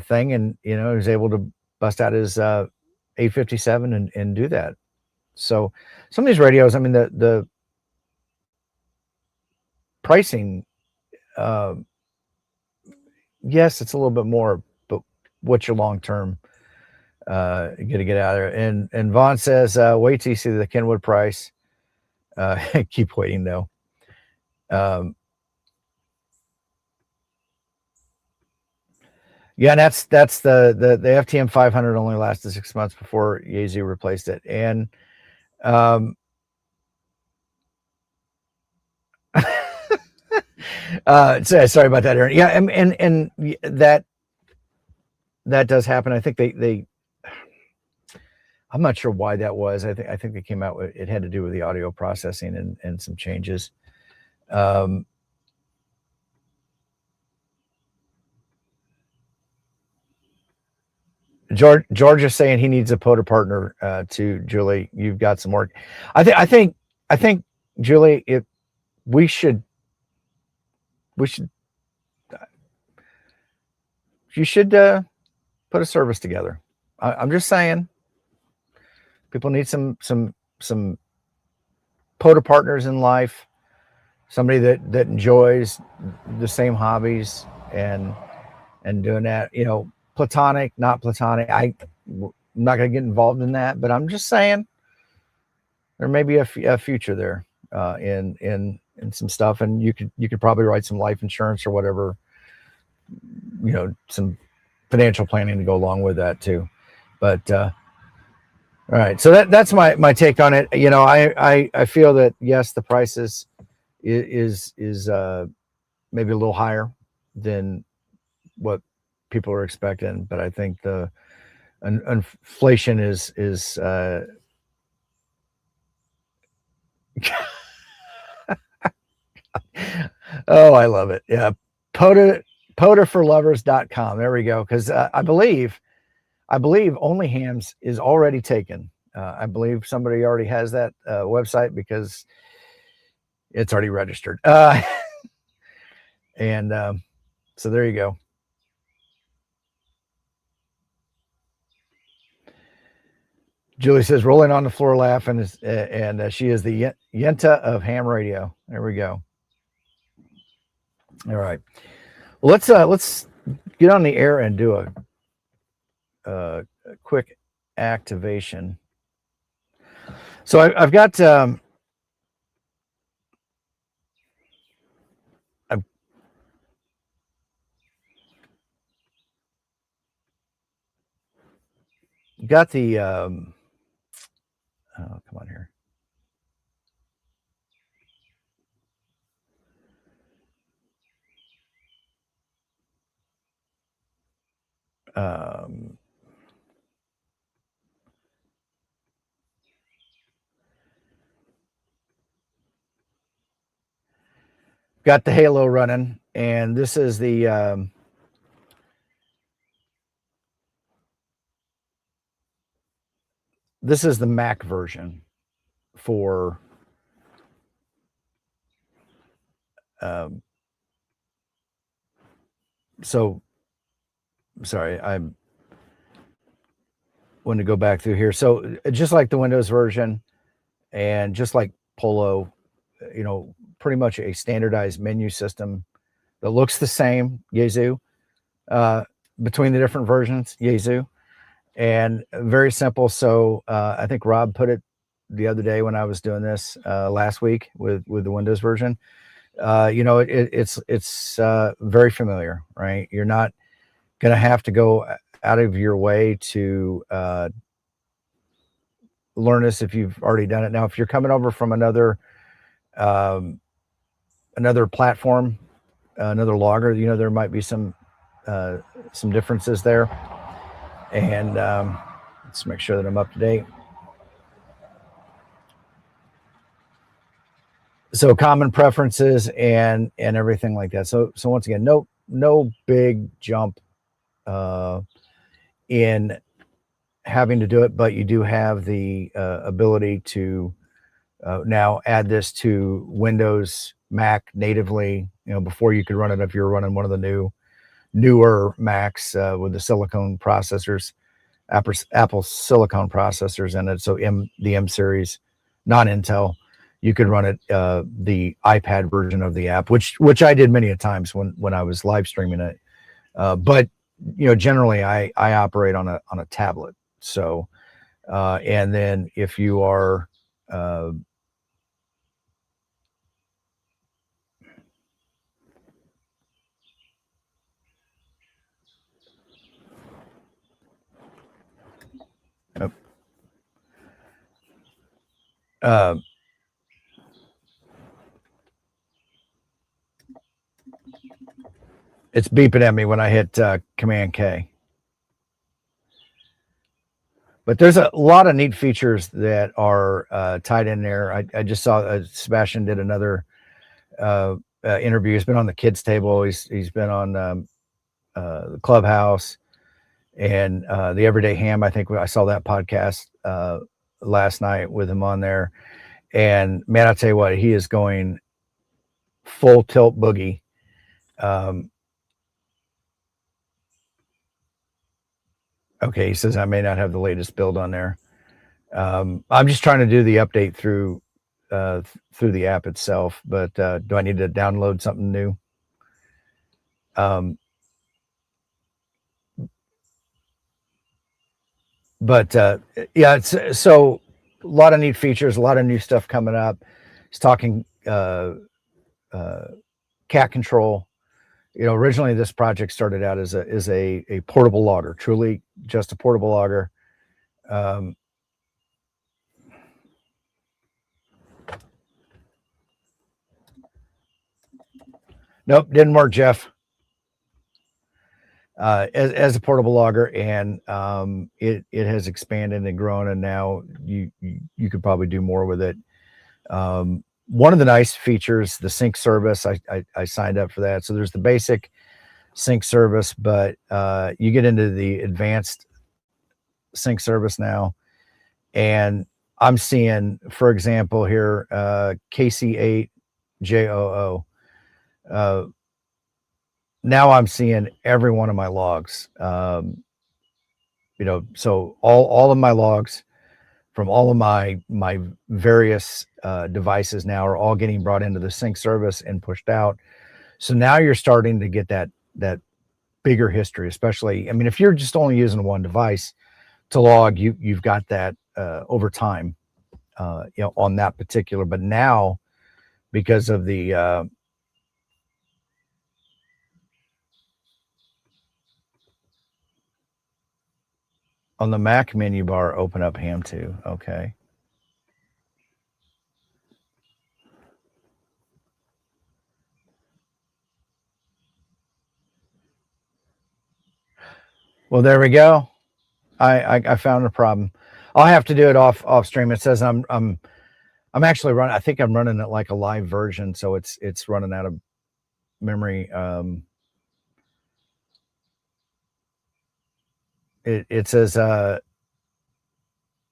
thing, and you know, he was able to bust out his 857 and do that. So some of these radios, I mean, the pricing, yes, it's a little bit more, but what's your long term going to get out of there? And Vaughn says, wait till you see the Kenwood price. Keep waiting though. Yeah, and that's the FTM 500 only lasted 6 months before Yaesu replaced it. And sorry about that, Aaron. Yeah, and that does happen. I think they I'm not sure why that was. I think they came out with, it had to do with the audio processing and some changes. George is saying he needs a POTA partner. To Julie, you've got some work. I think Julie, we should you should put a service together. I'm just saying, people need some POTA partners in life, somebody that enjoys the same hobbies and doing that, you know, platonic, not platonic. I'm not going to get involved in that, but I'm just saying there may be a future there in some stuff, and you could probably write some life insurance or whatever, you know, some financial planning to go along with that too. But all right, so that's my take on it. You know, I feel that yes, the prices is maybe a little higher than what people are expecting, but I think the inflation is oh, I love it. Yeah, POTAforlovers.com. There we go. Because I believe Only Hams is already taken. I believe somebody already has that website because it's already registered. And so there you go. Julie says, rolling on the floor laughing, and she is the Yenta of ham radio. There we go. All right. Well, let's get on the air and do a quick activation. So I've got got the oh, come on here. Um, got the Halo running, and this is the Mac version for so sorry, I want to go back through here. So just like the Windows version and just like Polo, you know, pretty much a standardized menu system that looks the same, Yazoo, between the different versions, Yazoo, and very simple. So I think Rob put it the other day when I was doing this last week with the Windows version. You know, it's very familiar, right? You're not going to have to go out of your way to learn this if you've already done it. Now, if you're coming over from another platform, another logger, you know, there might be some differences there. And let's make sure that I'm up to date. So common preferences and everything like that. So once again, no big jump in having to do it, but you do have the ability to now add this to Windows, Mac natively. You know, before you could run it if you're running one of the newer Macs with the silicone processors, Apple silicone processors in it. So the M series, non Intel, you could run it the iPad version of the app, which I did many a times when I was live streaming it. But you know, generally I operate on a tablet. So and then if you are it's beeping at me when I hit Command K. But there's a lot of neat features that are tied in there. I just saw Sebastian did another interview. He's been on the Kids Table. He's been on the Clubhouse and the Everyday Ham. I think I saw that podcast last night with him on there. And man, I'll tell you what, he is going full tilt boogie. Okay, he says I may not have the latest build on there. I'm just trying to do the update through the app itself, but do I need to download something new? But yeah, it's so a lot of neat features, a lot of new stuff coming up. He's talking cat control. You know, originally this project started out as a portable logger, truly just a portable logger. Nope, didn't work, Jeff. As a portable logger, and it has expanded and grown, and now you could probably do more with it. One of the nice features, the sync service, I signed up for that. So there's the basic sync service, but you get into the advanced sync service now, and I'm seeing, for example, here KC8JOO. Now I'm seeing every one of my logs. You know, so all of my logs from all of my various devices now are all getting brought into the sync service and pushed out. So now you're starting to get that bigger history, especially, I mean, if you're just only using one device to log, you've got that over time, you know, on that particular. But now, because of the on the Mac menu bar, open up Ham2. Okay. Well, there we go. I found a problem. I'll have to do it off stream. It says I'm actually running. I think I'm running it like a live version, so it's running out of memory. It says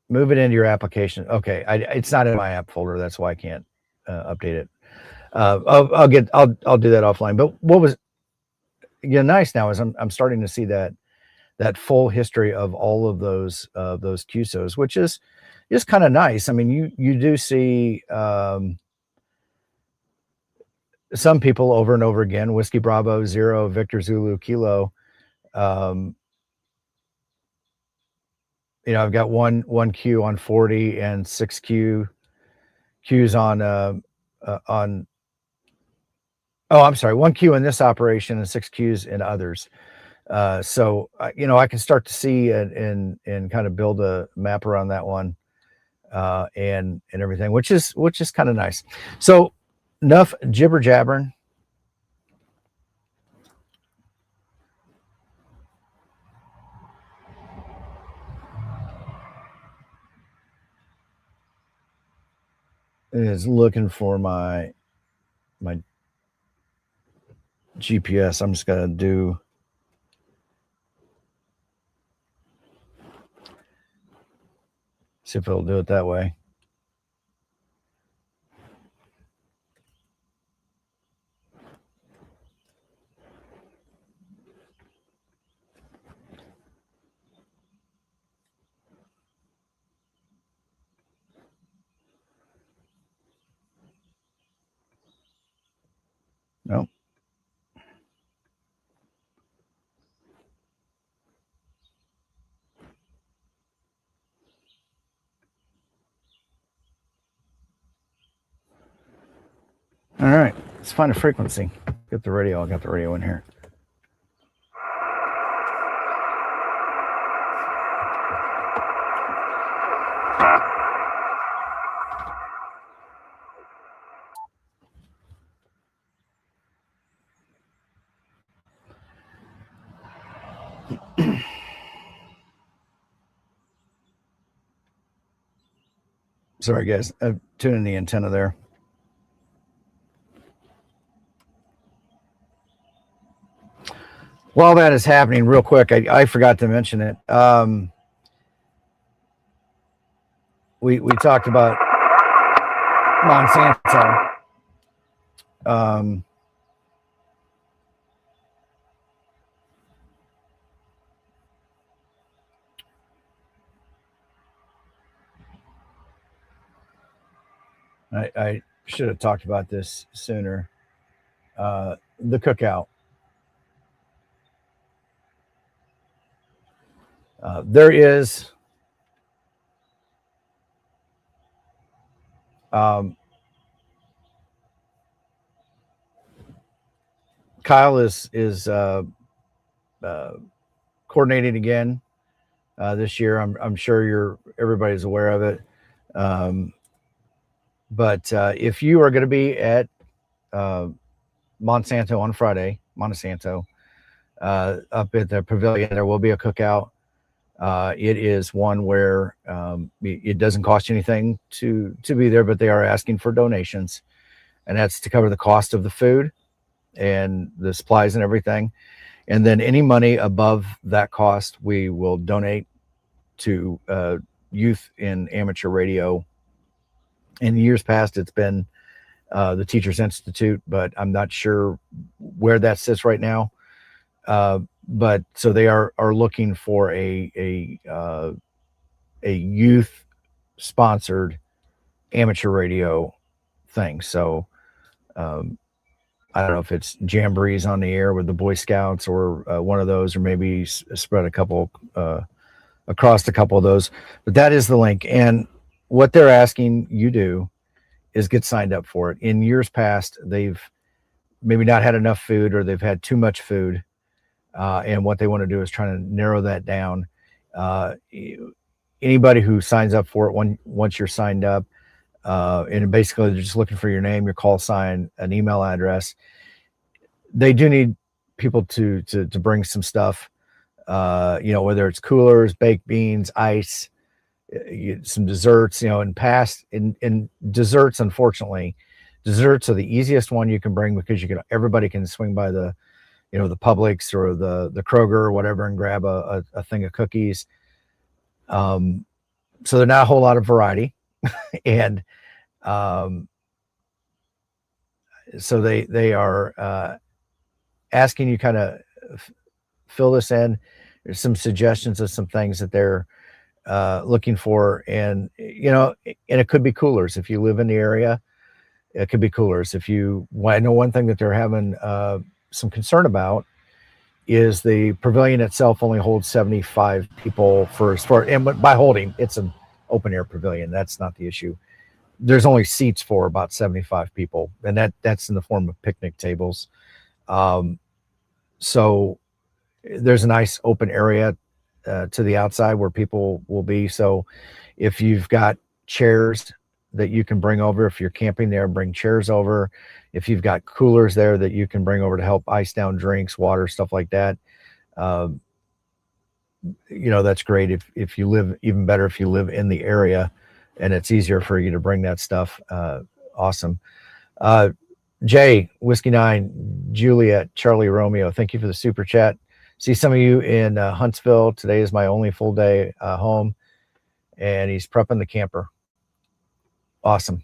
move it into your application. Okay, it's not in my app folder. That's why I can't update it. I'll do that offline. But what was nice now is I'm starting to see that full history of all of those QSOs, which is kind of nice. I mean, you do see some people over and over again: Whiskey Bravo 0, Victor Zulu Kilo. I've got one Q on 40 and 6 Qs on oh, I'm sorry, 1 Q in this operation and 6 Qs in others. So I can start to see and kind of build a map around that one, and everything, which is kind of nice. So enough jibber jabbering. Is looking for my GPS. I'm just gonna see if it'll do it that way. No. All right, let's find a frequency. Get the radio. I got the radio in here. Sorry, guys. I'm tuning the antenna there. While that is happening, real quick, I forgot to mention it. We talked about Monsanto. I should have talked about this sooner. The cookout. There is Kyle is coordinating again this year. I'm sure everybody's aware of it. But if you are going to be at Monsanto on Friday, Monsanto, up at the pavilion, there will be a cookout. It is one where it doesn't cost you anything to be there, but they are asking for donations, and that's to cover the cost of the food and the supplies and everything. And then any money above that cost, we will donate to youth in amateur radio. In years past, it's been the Teachers Institute, but I'm not sure where that sits right now. But so they are looking for a youth sponsored amateur radio thing. So I don't know if it's jamborees on the air with the Boy Scouts or one of those, or maybe spread a couple across a couple of those. But that is the link. And what they're asking you do is get signed up for it. In years past, they've maybe not had enough food, or they've had too much food. And what they want to do is try to narrow that down. Anybody who signs up for it, once you're signed up, and basically they're just looking for your name, your call sign, an email address. They do need people to bring some stuff. you know, whether it's coolers, baked beans, ice, some desserts, you know, in desserts, unfortunately, desserts are the easiest one you can bring because everybody can swing by the, you know, the Publix or the Kroger or whatever and grab a thing of cookies. So they're not a whole lot of variety. And so they are asking you kind of fill this in. There's some suggestions of some things that they're looking for, and you know, and it could be coolers if you live in the area. It could be coolers. I know one thing that they're having some concern about is the pavilion itself only holds 75 people and by holding, it's an open air pavilion. That's not the issue. There's only seats for about 75 people, and that's in the form of picnic tables. So there's a nice open area to the outside where people will be. So if you've got chairs that you can bring over, if you're camping there, bring chairs over. If you've got coolers there that you can bring over to help ice down drinks, water, stuff like that, you know, that's great. If you live, even better if you live in the area and it's easier for you to bring that stuff. Awesome. Jay, Whiskey 9, Juliet, Charlie Romeo, thank you for the super chat. See some of you in Huntsville. Today is my only full day home, and he's prepping the camper. Awesome.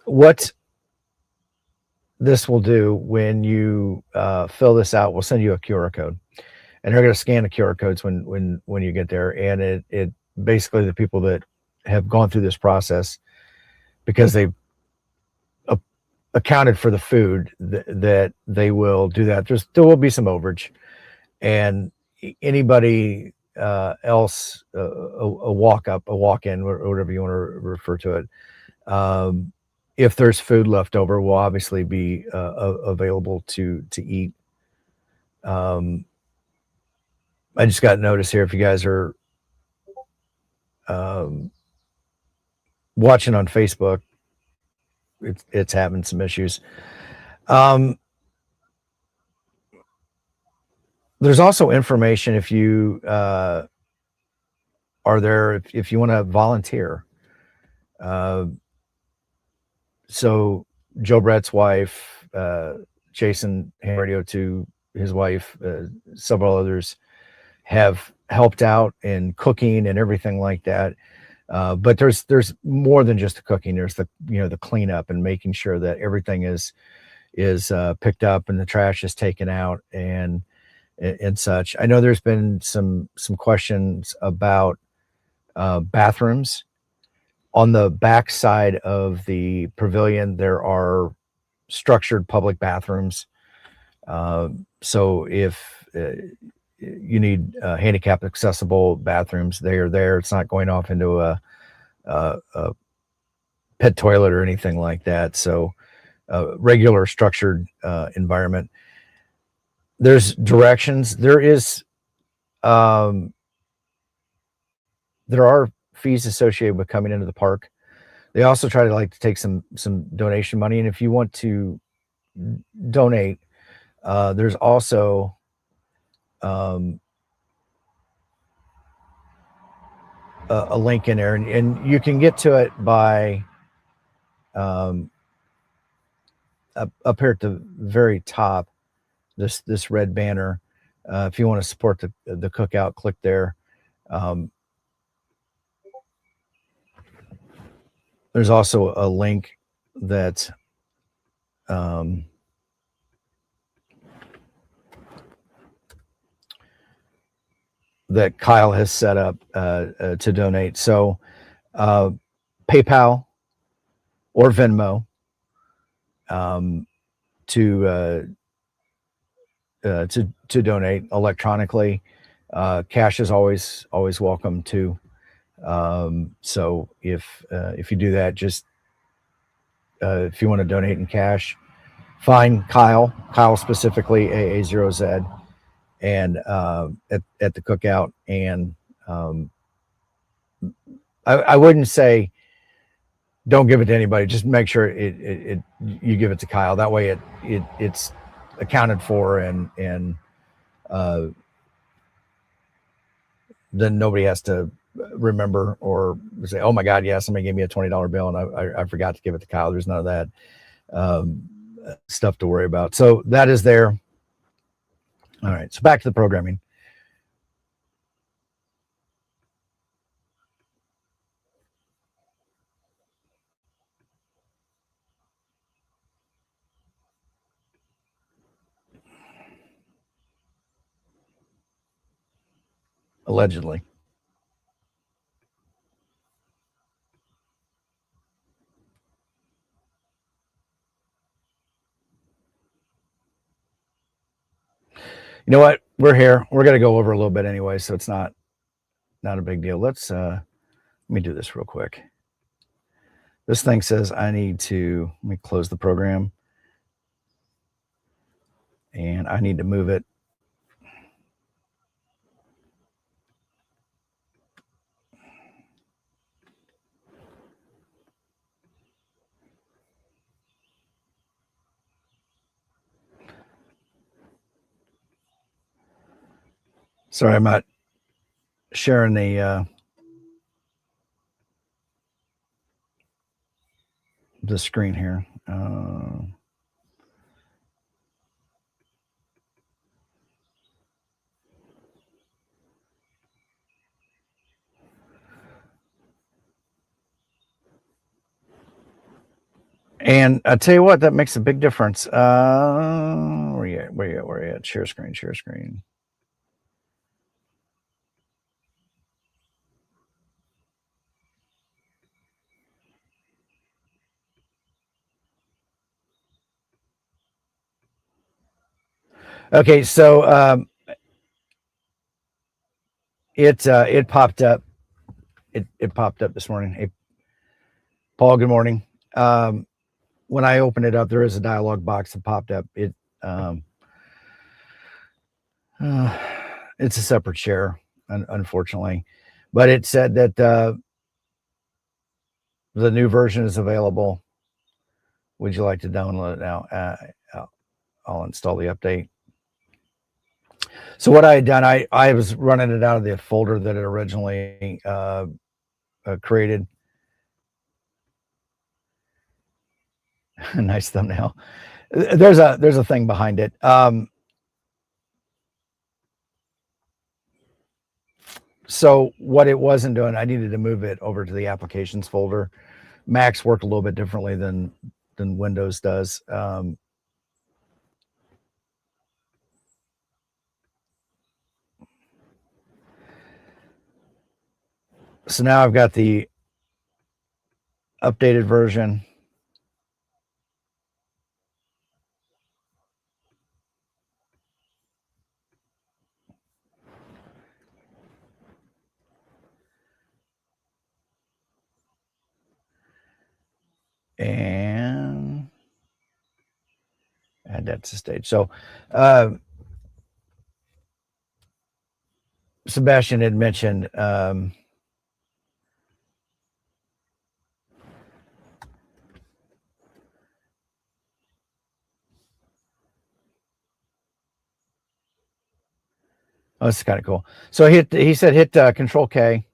What this will do when you fill this out, we'll send you a QR code, and they're going to scan the QR codes when you get there. And it basically, the people that have gone through this process, because they've accounted for the food, that they will do that. There will be some overage, and anybody else, a walk-in, or whatever you want to refer to it, if there's food left over, will obviously be available to eat. I just got notice here, if you guys are watching on Facebook, it's having some issues. There's also information if you are there, if you want to volunteer. So Joe Brett's wife, Jason Radio, to his wife, several others have helped out in cooking and everything like that. But there's more than just the cooking. There's the cleanup and making sure that everything is picked up and the trash is taken out and such. I know there's been some questions about bathrooms. On the back side of the pavilion, there are structured public bathrooms. So if you need handicap accessible bathrooms, they are there. It's not going off into a pet toilet or anything like that. So regular structured environment. There's directions. There are fees associated with coming into the park. They also try to take some donation money, and if you want to donate, there's also a link in there, and you can get to it by up here at the very top, this red banner. If you want to support the cookout, click there. There's also a link that that Kyle has set up to donate. So PayPal or Venmo to donate electronically. Cash is always welcome too. So if you do that, just if you want to donate in cash, find Kyle specifically, AA0Z, and at the cookout. And I wouldn't say don't give it to anybody. Just make sure you give it to Kyle. That way it's accounted for, and then nobody has to remember or say, oh my God, yeah, somebody gave me a $20 bill and I forgot to give it to Kyle. There's none of that stuff to worry about. So that is there. All right, so back to the programming. Allegedly. You know what? We're here. We're going to go over a little bit anyway, so it's not a big deal. Let's let me do this real quick. This thing says I need to, let me close the program, and I need to move it. Sorry, I'm not sharing the screen here. And I tell you what, that makes a big difference. Where you at? Where you at? Share screen, share screen. Okay, so it popped up. It popped up this morning. Hey, Paul, good morning. When I opened it up, there is a dialog box that popped up. It's a separate share, unfortunately, but it said that the new version is available. Would you like to download it now? I'll install the update. So what I had done, I was running it out of the folder that it originally created. Nice thumbnail. There's a thing behind it. So what it wasn't doing, I needed to move it over to the applications folder. Macs work a little bit differently than Windows does. So now I've got the updated version. And add that to stage. So Sebastian had mentioned oh, this is kind of cool. So he said hit Control K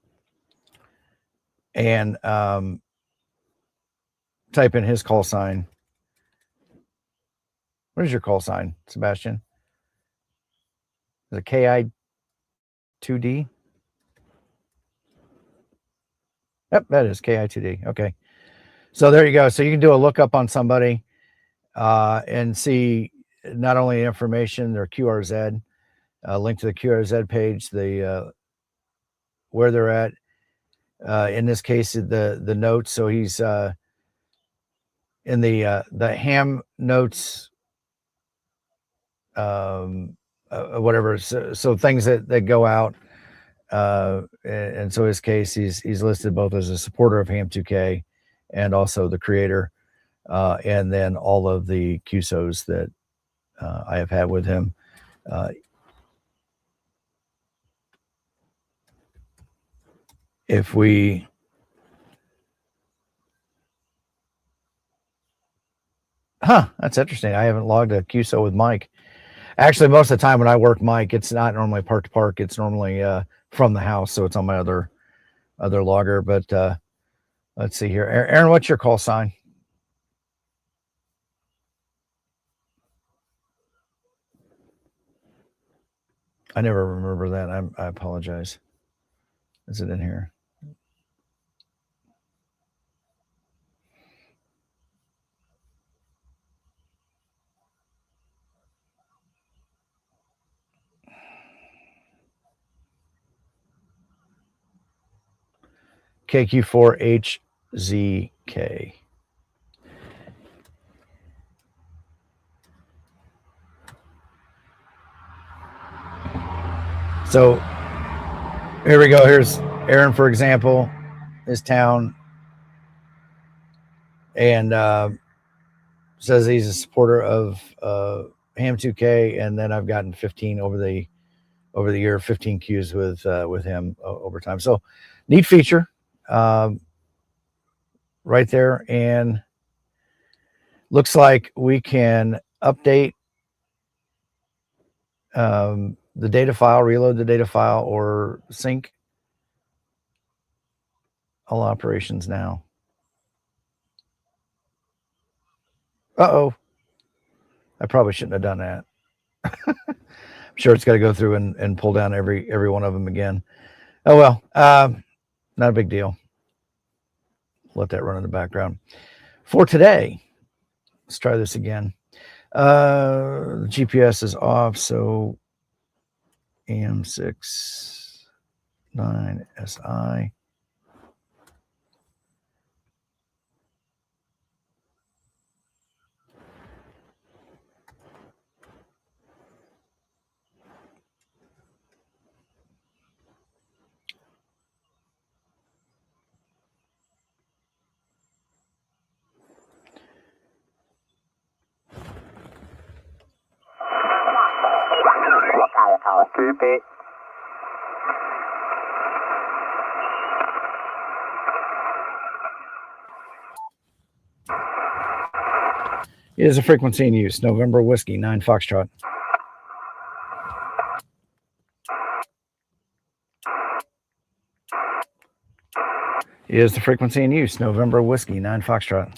and type in his call sign. What is your call sign, Sebastian? Is it KI2D? Yep, that is KI2D. Okay. So there you go. So you can do a lookup on somebody and see not only information, their QRZ, link to the QRZ page, the where they're at. In this case, the notes. So he's in the ham notes, whatever. So things that go out. And so his case, he's listed both as a supporter of Ham 2K and also the creator, and then all of the QSOs that I have had with him. If we that's interesting. I haven't logged a QSO with Mike. Actually, most of the time when I work Mike, it's not normally park to park. It's normally from the house, so it's on my other logger. But let's see here. Aaron, what's your call sign? I never remember that. I apologize. Is it in here? KQ4HZK. So here we go. Here's Aaron, for example, his town, and says he's a supporter of Ham2K, and then I've gotten 15 over the year, 15 Qs with him over time. So neat feature right there, and looks like we can update the data file, reload the data file, or sync all operations now. Uh-oh. I probably shouldn't have done that. I'm sure it's got to go through and pull down every one of them again. Oh, well, not a big deal. Let that run in the background. For today, let's try this again. The GPS is off, so AM69SI. Repeat. It is a frequency in use. November Whiskey 9 Foxtrot. It is the frequency in use. November Whiskey 9 Foxtrot.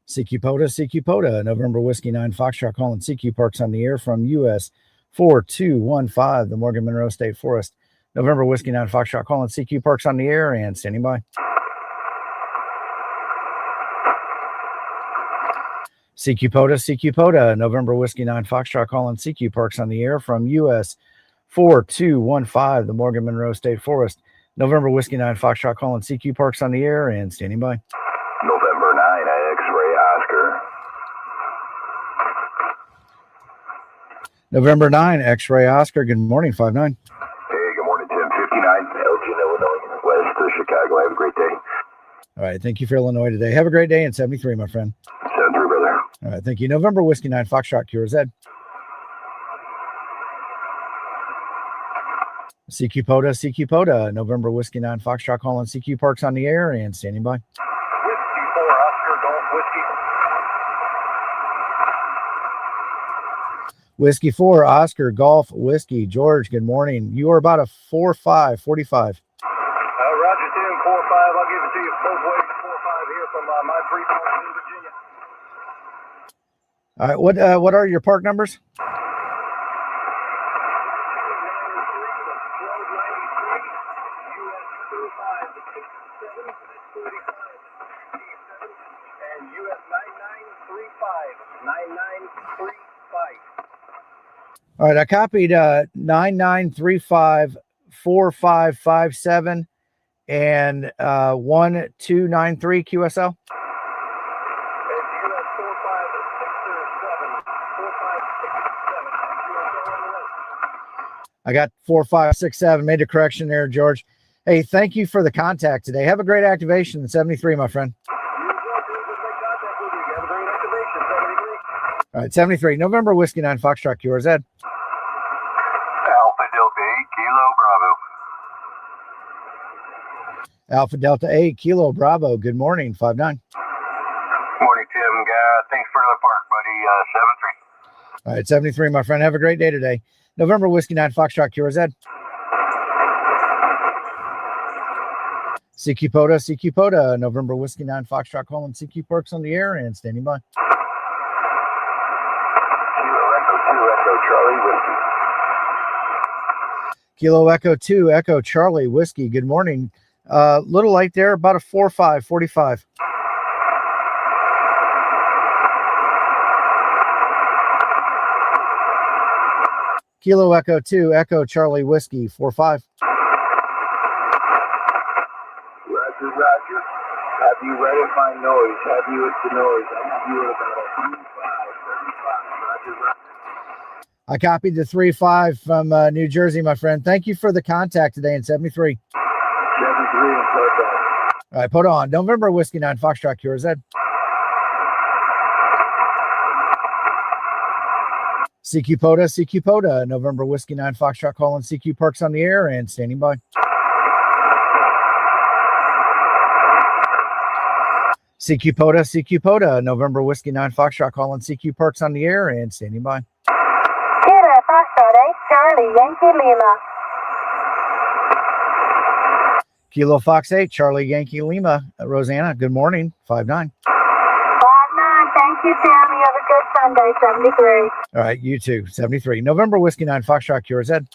CQ POTA, November Whiskey 9 Foxtrot, calling CQ Parks on the air from US 4215, the Morgan Monroe State Forest. November Whiskey 9 Foxtrot, calling CQ Parks on the air and standing by. CQ POTA, November Whiskey 9 Foxtrot, calling CQ Parks on the air from US 4215, the Morgan Monroe State Forest. November Whiskey 9 Foxtrot, calling CQ Parks on the air and standing by. November 9, X-Ray Oscar. November 9, X-Ray Oscar. Good morning, 5-9. Hey, good morning, Tim. 59, Elgin, Illinois, west of Chicago. Have a great day. All right, thank you for Illinois today. Have a great day in 73, my friend. 73, brother. All right, thank you. November Whiskey 9 Foxtrot, QRZ. CQ POTA, November Whiskey 9 Foxtrot, calling CQ Parks on the air and standing by. Whiskey 4, Oscar, Golf, Whiskey. Whiskey 4, Oscar, Golf, Whiskey. George, good morning. You are about a 4-5, 45. Roger, Tim, 4-5. I'll give it to you both ways, 4-5 here from my free park in Virginia. All right, what are your park numbers? And US 9935. All right, I copied 99354557 and 1293 QSL. I got 4567. Made a correction there, George. Hey, thank you for the contact today. Have a great activation in 73, my friend. All right, 73. November Whiskey 9 Foxtrot, QRZ. Alpha Delta 8, Kilo Bravo. Alpha Delta 8, Kilo Bravo. Good morning, 5-9. Morning, Tim. Thanks for another park, buddy. 7-3. All right, 73, my friend. Have a great day today. November Whiskey 9 Foxtrot QRZ. CQ POTA, November Whiskey 9 Foxtrot calling CQ Perks on the air and standing by. Kilo Echo 2, Echo Charlie Whiskey. Good morning. Little light there, about a 4-5, 45. Kilo Echo 2, Echo Charlie Whiskey, 4-5. Roger. Have you read at my noise? Have you at the noise? I have you at about a 3-5, 35. Roger. I copied the 3-5 from New Jersey, my friend. Thank you for the contact today in 73. 73 and POTA. All right, put on. November Whiskey 9 Foxtrot QRZ. CQ POTA, November Whiskey 9 Foxtrot calling CQ Perks on the air and standing by. CQ POTA, November Whiskey 9 Foxtrot calling CQ Perks on the air and standing by. Kilo Foxtrot 8, Charlie, Yankee Lima. Kilo Fox 8, Charlie Yankee Lima. Rosanna, good morning, 5-9. 5-9, thank you, Tim. You have a good Sunday, 73. All right, you too, 73. November Whiskey 9 Foxtrot QRZ.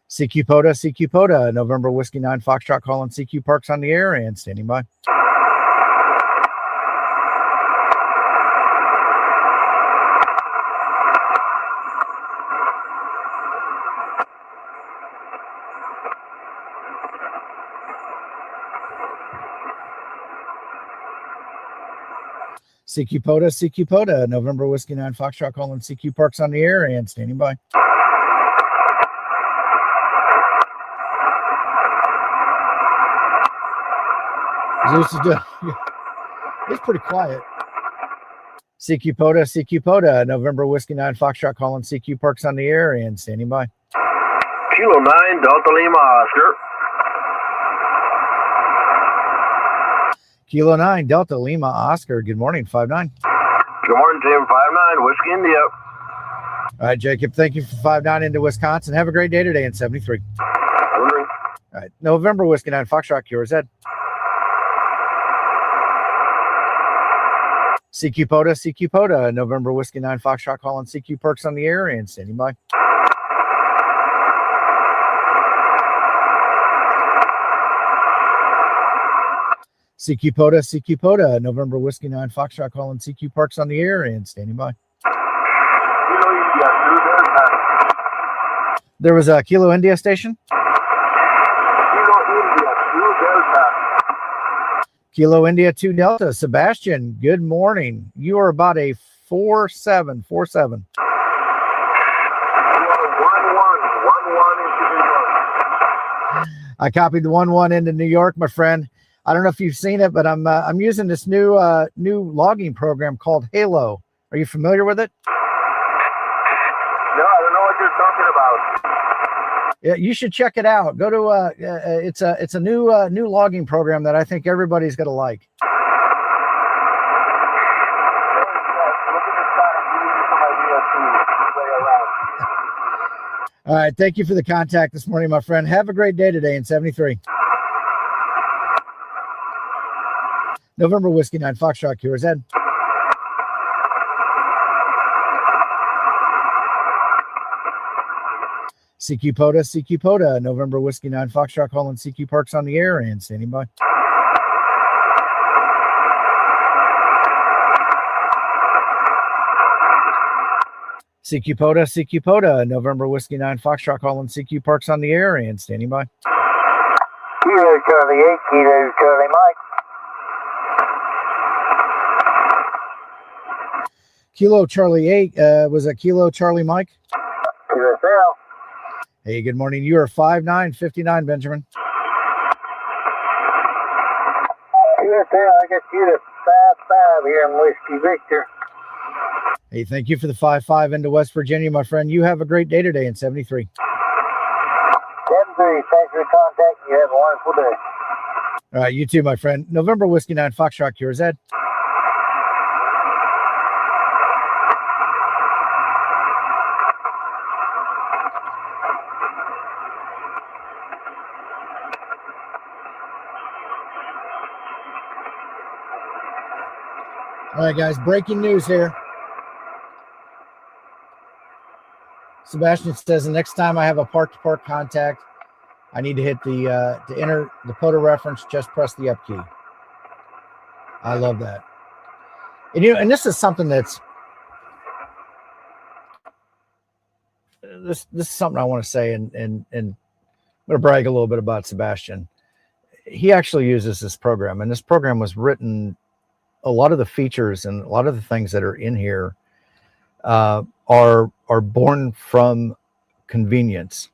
CQ POTA, November Whiskey 9 Foxtrot calling CQ Parks on the air and standing by. CQ POTA, November Whiskey 9 Foxtrot calling CQ Parks on the air and standing by. Zeus is doing, it's pretty quiet. CQ POTA, November Whiskey 9 Foxtrot calling CQ Parks on the air and standing by. Kilo 9, Delta Lima, Oscar. Kilo 9, Delta Lima, Oscar. Good morning, 5-9. Good morning, Tim. 5-9, Whiskey India. All right, Jacob, thank you for 5-9 into Wisconsin. Have a great day today in 73. All right, November Whiskey 9 Foxtrot QRZ. CQ POTA, November Whiskey 9 Foxtrot calling CQ Perks on the air and standing by. CQ POTA, November Whiskey 9 Foxtrot calling CQ Parks on the air and standing by. There was a Kilo India station. Kilo India 2 Delta. Sebastian, good morning. You are about a 4-7, 4-7. I copied the 1-1 into New York, my friend. I don't know if you've seen it, but I'm using this new logging program called Halo. Are you familiar with it? No, I don't know what you're talking about. Yeah, you should check it out. Go to it's a new logging program that I think everybody's gonna like. All right, thank you for the contact this morning, my friend. Have a great day today in 73. November Whiskey 9 Foxtrot QRZ. CQ POTA, November Whiskey 9 Foxtrot calling CQ Parks on the air and standing by. CQ POTA, November Whiskey 9 Foxtrot calling CQ Parks on the air and standing by. Kilo Charlie 8, Kilo Charlie Mike. Kilo Charlie 8, was it Kilo Charlie Mike? Kilo Snail. Hey, good morning. You are 5-9, 59, Benjamin. Kilo Snail, I got you to 5-5 here in Whiskey Victor. Hey, thank you for the 5-5 into West Virginia, my friend. You have a great day today in 73. to contact you. Have a wonderful day. All right, you too, my friend. November Whiskey 9 Foxtrot QRZ. All right, guys, breaking news here. Sebastian says the next time I have a park-to-park contact, I need to hit the to enter the POTA reference, just press the up key. I love that. And and this is something that's this is something I want to say, and I'm going to brag a little bit about Sebastian. He actually uses this program, and this program was written. A lot of the features and a lot of the things that are in here are born from convenience.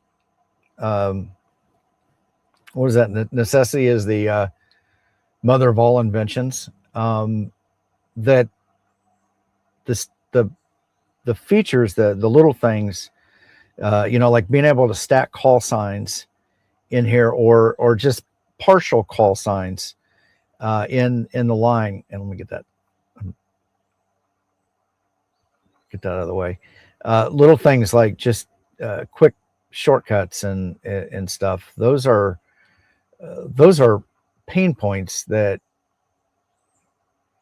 What is that? Necessity is the mother of all inventions. That the features, the little things, like being able to stack call signs in here, or just partial call signs in the line. And let me get that out of the way. Little things like just quick shortcuts and stuff. Those are pain points that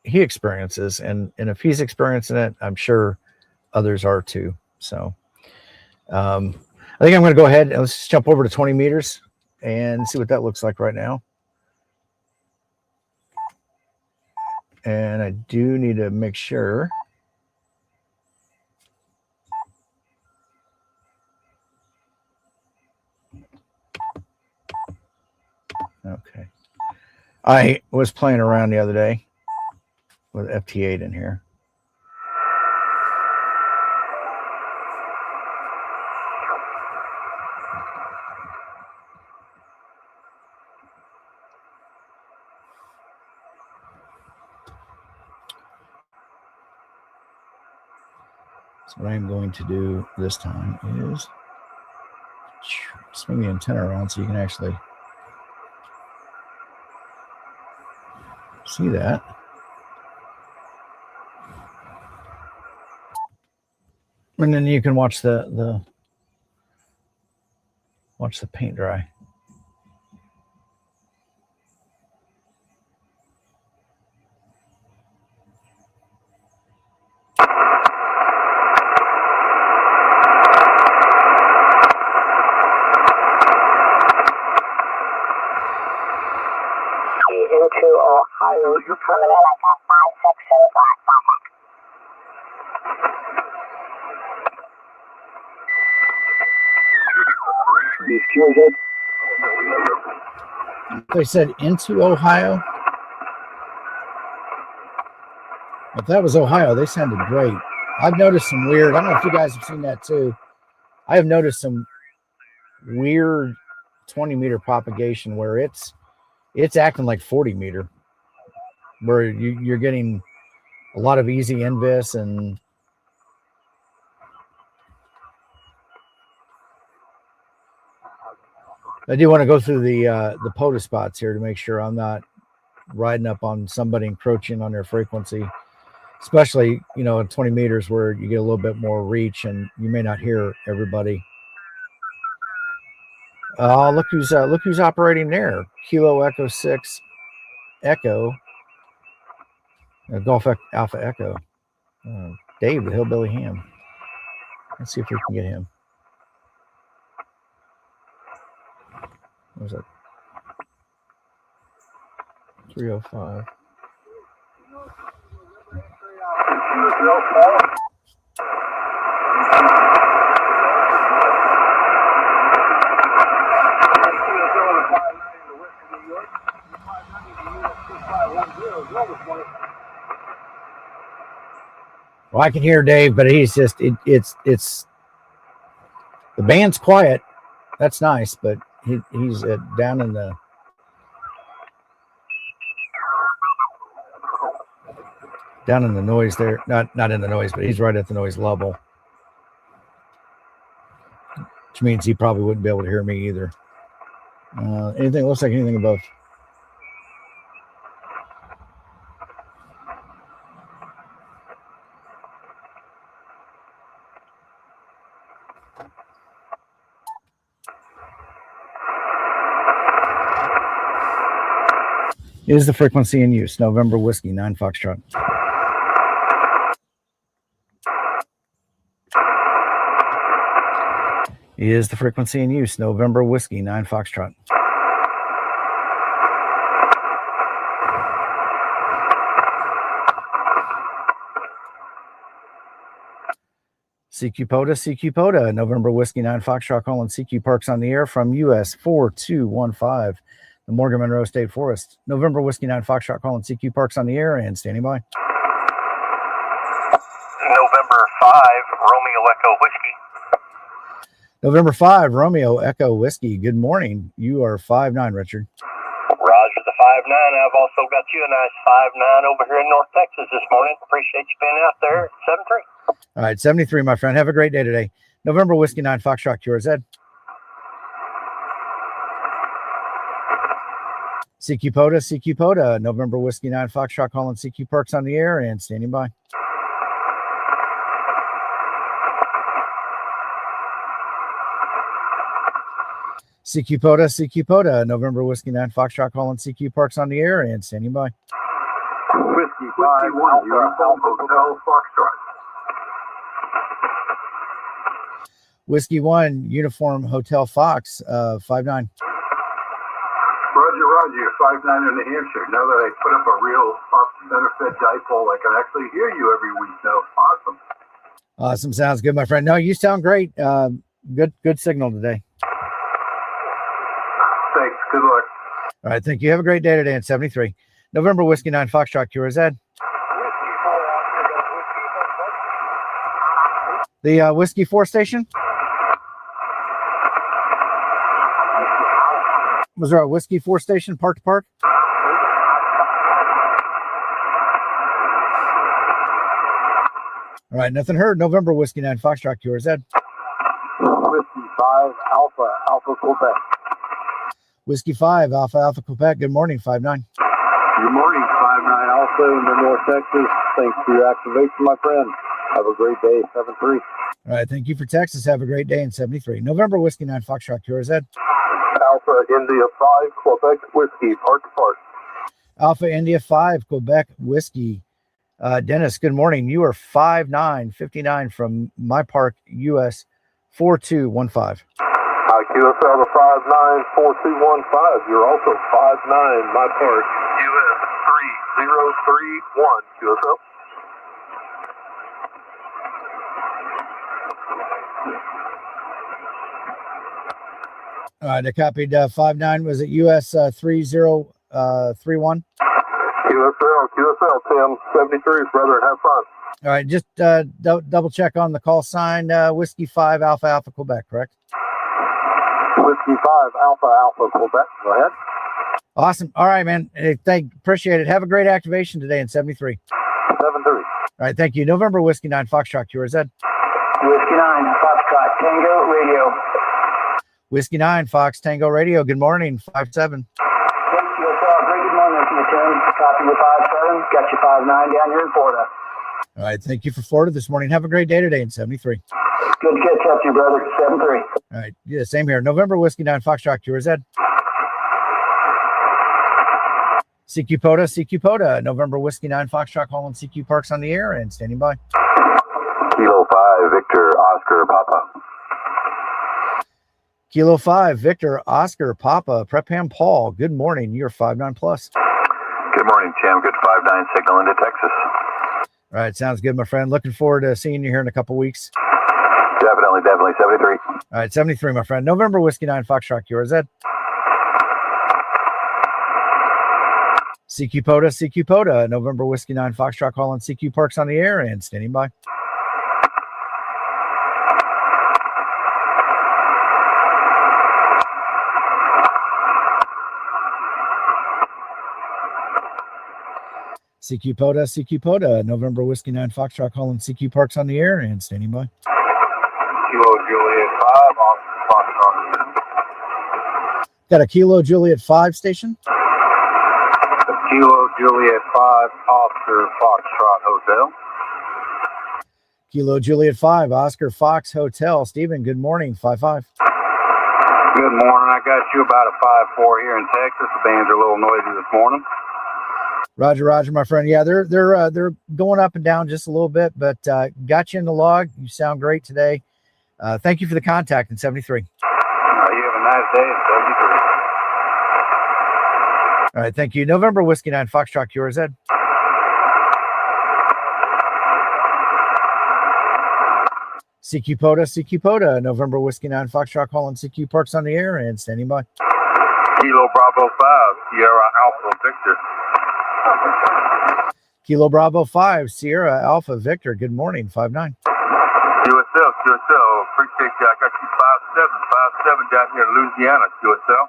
he experiences, and if he's experiencing it, I'm sure others are too. So I think I'm going to go ahead and let's just jump over to 20 meters and see what that looks like right now. And I do need to make sure. Okay. I was playing around the other day with FT8 in here. So what I'm going to do this time is swing the antenna around so you can actually see that. And then you can watch the paint dry. Into Ohio, you're coming in like a 567 They said into Ohio. If that was Ohio, they sounded great. I've noticed some weird, I don't know if you guys have seen that too. I have noticed some weird 20-meter propagation where it's acting like 40-meter, where you're getting a lot of easy invis, and I do want to go through the POTA spots here to make sure I'm not riding up on somebody encroaching on their frequency, especially at 20 meters where you get a little bit more reach and you may not hear everybody. Look who's operating there. Kilo Echo 6 Echo Golf Alpha Echo. Dave the Hillbilly Ham. Let's see if we can get him. What was that? 305. Well, I can hear Dave, but he's just it's the band's quiet. That's nice, but he's down in the noise there. Not in the noise, but he's right at the noise level, which means he probably wouldn't be able to hear me either. Anything looks like anything above. Is the frequency in use? November Whiskey 9 Foxtrot. Is the frequency in use? November Whiskey 9 Foxtrot. CQ POTA, November Whiskey 9 Foxtrot calling CQ Parks on the air from US 4215, the Morgan Monroe State Forest. November Whiskey 9 Foxtrot calling CQ Parks on the air and standing by. November 5, Romeo Echo Whiskey. November 5, Romeo Echo Whiskey. Good morning. You are 5'9", Richard. Roger the 5'9". I've also got you a nice 5'9" over here in North Texas this morning. Appreciate you being out there at 7-3. All right, 73, my friend. Have a great day today. November Whiskey 9 Foxtrot QRZ. CQ POTA, November Whiskey 9 Foxtrot calling CQ Parks on the air and standing by. CQ POTA, November Whiskey 9 Foxtrot calling CQ Parks on the air and standing by. Whiskey 5, Alpha Hotel Foxtrot. Whiskey 1, Uniform Hotel Fox, 5'9". Roger, 5'9" in New Hampshire. Now that I put up a real center-fed dipole, I can actually hear you every week now. Awesome. Awesome. Sounds good, my friend. No, you sound great. Good signal today. Thanks. Good luck. All right. Thank you. Have a great day today in 73. November Whiskey 9 Foxtrot QRZ. The Whiskey 4 station? Was there a Whiskey 4 station, park to park? All right, nothing heard. November Whiskey 9 Foxtrot QRZ. Whiskey 5, Alpha Quebec. Whiskey 5, Alpha Quebec. Good morning, 5'9". Good morning, 5'9" Alpha in the North Texas. Thanks for your activation, my friend. Have a great day, 7-3. All right, thank you for Texas. Have a great day in 73. November Whiskey 9 Foxtrot QRZ. Alpha India 5, Quebec Whiskey, park to park. Alpha India 5, Quebec Whiskey. Dennis, good morning. You are 5'9", 59 from my park, US 4215. QSL the 5'9", 4215. You're also 5'9", my park, US 3031, QSL. All right, I copied 5'9". Was it US 3031? QSL, Tim, 73, brother. Have fun. All right, just double check on the call sign. Whiskey 5, Alpha Quebec, correct? Whiskey 5, Alpha Quebec. Go ahead. Awesome. All right, man. Hey, appreciate it. Have a great activation today in 73. 7-3. All right, thank you. November Whiskey 9 Foxtrot QRZ. Whiskey 9, Foxtrot, Tango Radio. Whiskey 9 Fox Tango Radio. Good morning, 5'7". Great morning, Tim. Copy your 5'7". Got you 5'9" down here in Florida. All right, thank you for Florida this morning. Have a great day today in 73. Good to catch up to you, brother. 7-3. All right, yeah, same here. November Whiskey 9 Foxtrot QRZ. CQ POTA, November Whiskey 9 Foxtrot calling CQ Parks on the air and standing by. Kilo 5, Victor, Oscar, Papa. Kilo 5, Victor, Oscar, Papa, Prep Ham Paul. Good morning. You're 5'9 plus. Good morning, Tim. Good 5'9" signal into Texas. All right, sounds good, my friend. Looking forward to seeing you here in a couple weeks. Definitely, 73. All right, 73, my friend. November Whiskey 9 Foxtrot QRZ. CQ POTA, November Whiskey 9 Foxtrot calling CQ Parks on the air and standing by. CQ POTA, November Whiskey 9 Foxtrot calling CQ Parks on the air and standing by. Kilo Juliet 5, Oscar Foxtrot. Got a Kilo Juliet 5 station. Kilo Juliet 5, Oscar Foxtrot Hotel. Kilo Juliet 5, Oscar Fox Hotel. Stephen, good morning. 5-5. Good morning. I got you about a 5-4 here in Texas. The bands are a little noisy this morning. Roger, Roger, my friend. Yeah, they're going up and down just a little bit, but got you in the log. You sound great today. Thank you for the contact in 73. You have a nice day in 73. All right, thank you. November Whiskey 9 Foxtrot QRZ. CQ POTA, November Whiskey 9 Foxtrot calling CQ Parks on the air and standing by. Kilo Bravo 5, Sierra Alpha Victor. Kilo Bravo 5, Sierra Alpha Victor. Good morning, 5-9. QSL. Appreciate you. I got you 5-7 down here in Louisiana, QSL.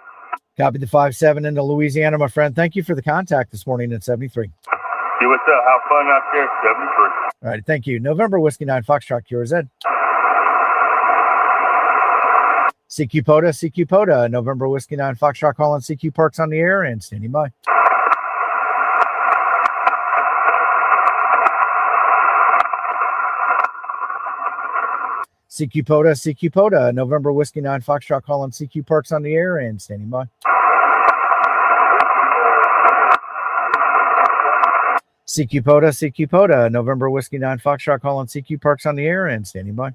Copy the 5-7 into Louisiana, my friend. Thank you for the contact this morning at 73. QSL, have fun out there, 73. All right, thank you. November Whiskey 9 Foxtrot QRZ. CQ POTA, November Whiskey 9 Foxtrot calling CQ Parks on the air and standing by. CQ POTA, November Whiskey 9 Foxtrot calling CQ Parks on the air and standing by. CQ POTA, November Whiskey 9 Foxtrot calling CQ Parks on the air and standing by.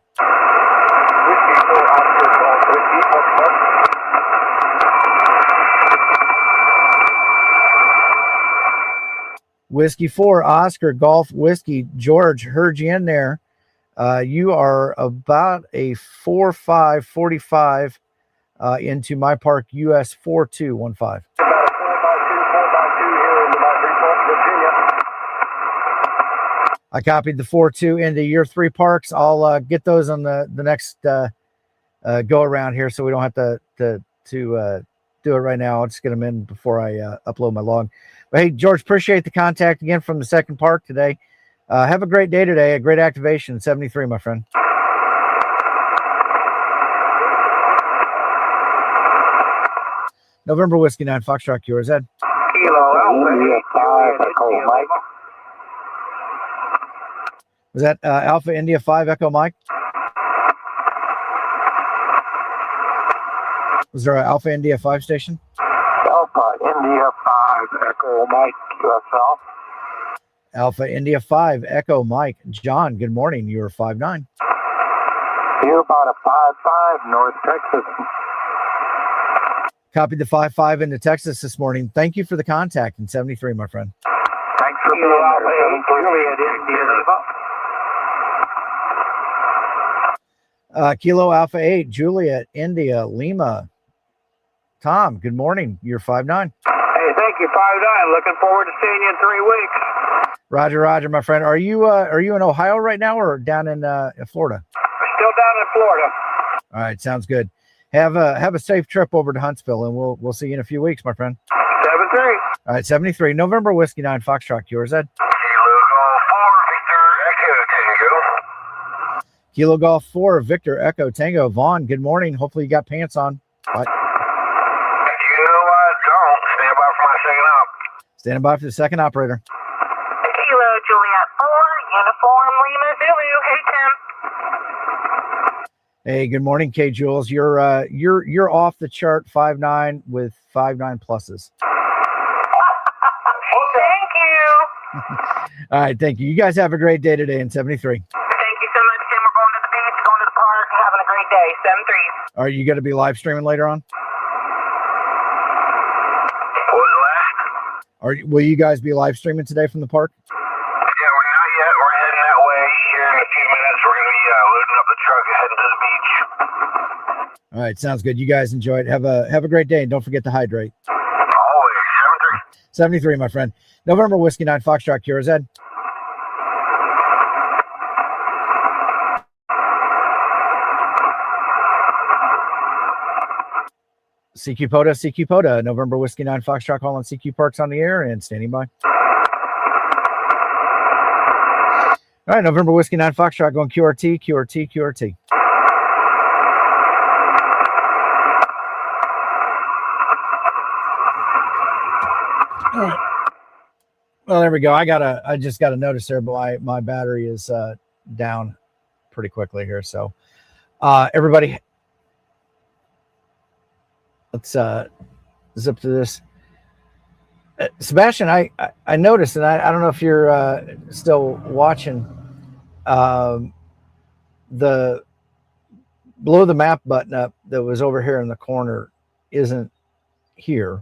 Whiskey 4, Oscar Golf Whiskey. George, heard you in there. You are about a 4-5, 45 into my park US 4215. I copied the 4-2 into your 3 parks. I'll get those on the next go around here, so we don't have to do it right now. I'll just get them in before I upload my log. But hey, George, appreciate the contact again from the second park today. Have a great day today. A great activation. 73, my friend. November Whiskey 9 Foxtrot QRZ. Kilo Alpha 5, Echo Mike. Was that Alpha India 5 Echo Mike? Was there an Alpha India 5 station? Alpha India 5, Echo Mike, QSL. Alpha India 5 Echo Mike. John, good morning. You are 5-9. You're about a 5-5, North Texas. Copied the 5-5 into Texas this morning. Thank you for the contact in 73, my friend. Thanks for being there. Kilo Alpha 8, Juliet, India, Lima. Tom, good morning. You're 5-9. Hey, thank you, 5-9. Looking forward to seeing you in 3 weeks. Roger, Roger, my friend. Are you in Ohio right now or down in Florida? Still down in Florida. All right, sounds good. Have a safe trip over to Huntsville, and we'll see you in a few weeks, my friend. 7-3. All right, 73. November Whiskey 9 Foxtrot QRZ. Kilo Golf 4 Victor Echo Tango. Vaughn, good morning. Hopefully you got pants on. Bye. You know I don't. Stand by for my second op. Standing by for the second operator. Kilo Juliet 4, Uniform Lima Zulu. Hey, Tim. Hey, good morning, K Jules. You're off the chart 5-9 with 5-9 pluses. Thank you. All right, thank you. You guys have a great day today in 73. Thank you so much, Tim. We're going to the beach, going to the park, having a great day. 7-3. Are you going to be live streaming later on? What was the last? Will you guys be live streaming today from the park? Yeah, we're not yet. We're heading that way here in a few minutes. We're going to be loading up the truck and heading to the beach. All right, sounds good. You guys enjoy it. Have a great day, and don't forget to hydrate. Always. 7-3. 73, my friend. November Whiskey 9 Foxtrot QRZ. CQ POTA, November Whiskey 9 Foxtrot calling CQ Parks on the air and standing by. All right, November Whiskey 9 Foxtrot going QRT. Well, there we go. I just got a notice there, but my battery is down pretty quickly here. So everybody, let's zip to this. Sebastian, I noticed, and I don't know if you're still watching, the below the map button up that was over here in the corner isn't here.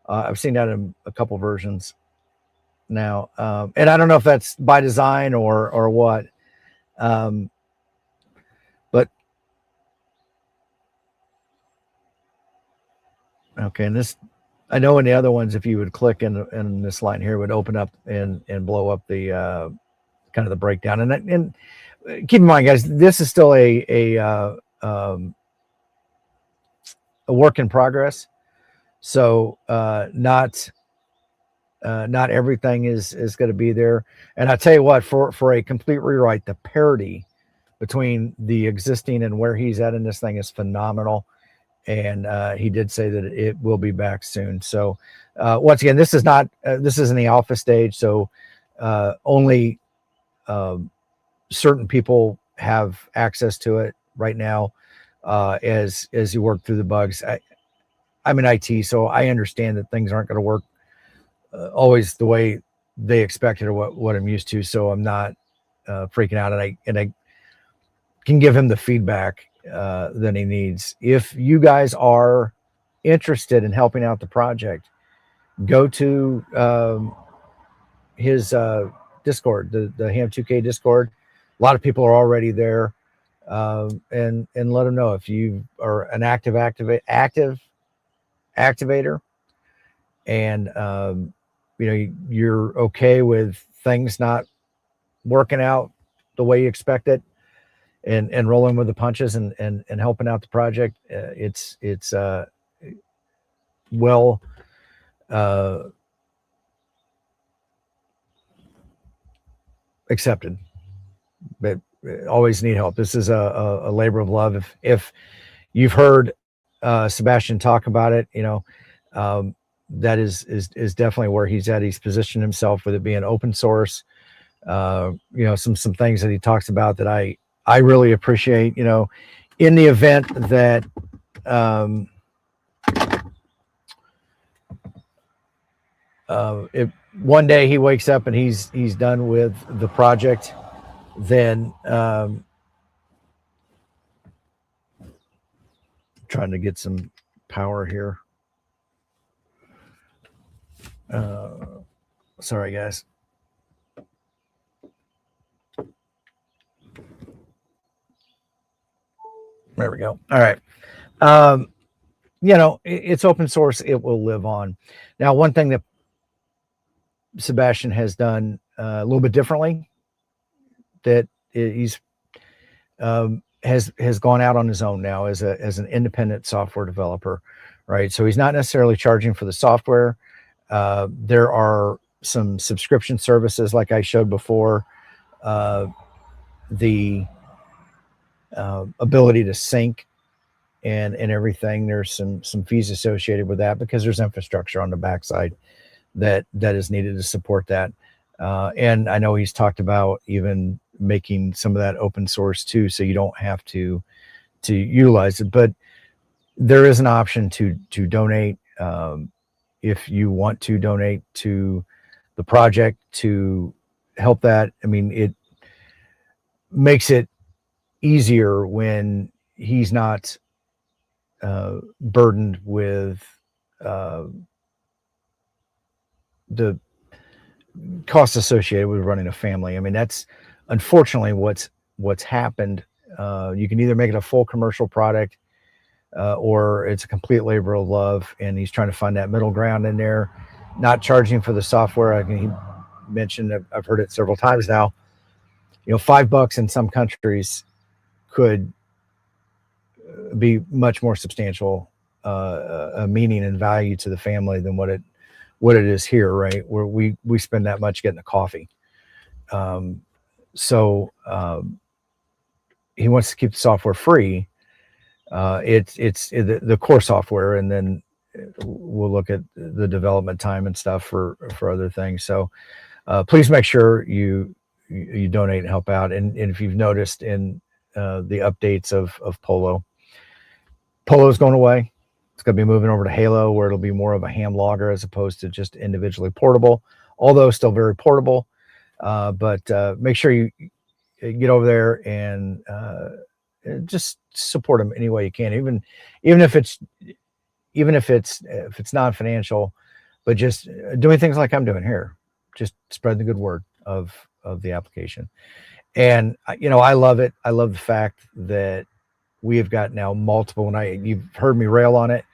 I've seen that in a couple versions now, and I don't know if that's by design or what, but okay. And this, I know in the other ones, if you would click in this line here, it would open up and blow up the kind of the breakdown. And keep in mind, guys, this is still a work in progress. So not everything is going to be there. And I tell you what, for a complete rewrite, the parity between the existing and where he's at in this thing is phenomenal. And he did say that it will be back soon. So once again, this is not this is in the alpha stage, so only certain people have access to it right now. As you work through the bugs, I'm in IT, so I understand that things aren't going to work always the way they expected or what I'm used to. So I'm not freaking out, and I can give him the feedback that he needs. If you guys are interested in helping out the project, go to his Discord, the Ham 2K Discord. A lot of people are already there, and let him know if you are an active activator, and you're okay with things not working out the way you expect it, and rolling with the punches and helping out the project. It's well accepted, but always need help. This is a labor of love. If you've heard Sebastian talk about it, that is definitely where he's at. He's positioned himself with it being open source. Some things that he talks about that I really appreciate. In the event that if one day he wakes up and he's done with the project, then trying to get some power here. Sorry, guys. There we go. All right. It's open source. It will live on. Now, one thing that Sebastian has done a little bit differently, that he's has gone out on his own now as an independent software developer, right? So he's not necessarily charging for the software. There are some subscription services, like I showed before, the ability to sync and everything. There's some fees associated with that because there's infrastructure on the backside that is needed to support that. And I know he's talked about even making some of that open source too, so you don't have to utilize it. But there is an option to donate if you want to donate to the project to help that. I mean, it makes it easier when he's not burdened with the costs associated with running a family. I mean, that's unfortunately what's happened. You can either make it a full commercial product or it's a complete labor of love, and he's trying to find that middle ground in there, not charging for the software. I mean, he mentioned, I've heard it several times now, $5 in some countries could be much more substantial meaning and value to the family than what it is here, right? Where we spend that much getting a coffee. So he wants to keep the software free. It's the core software, and then we'll look at the development time and stuff for other things. So please make sure you donate and help out. And if you've noticed in the updates of Polo is going away. It's going to be moving over to Halo, where it'll be more of a ham logger as opposed to just individually portable, although still very portable. But make sure you get over there and just support them any way you can, even if it's non-financial, but just doing things like I'm doing here, just spread the good word of the application. And I love it. I love the fact that we have got now multiple, you've heard me rail on it.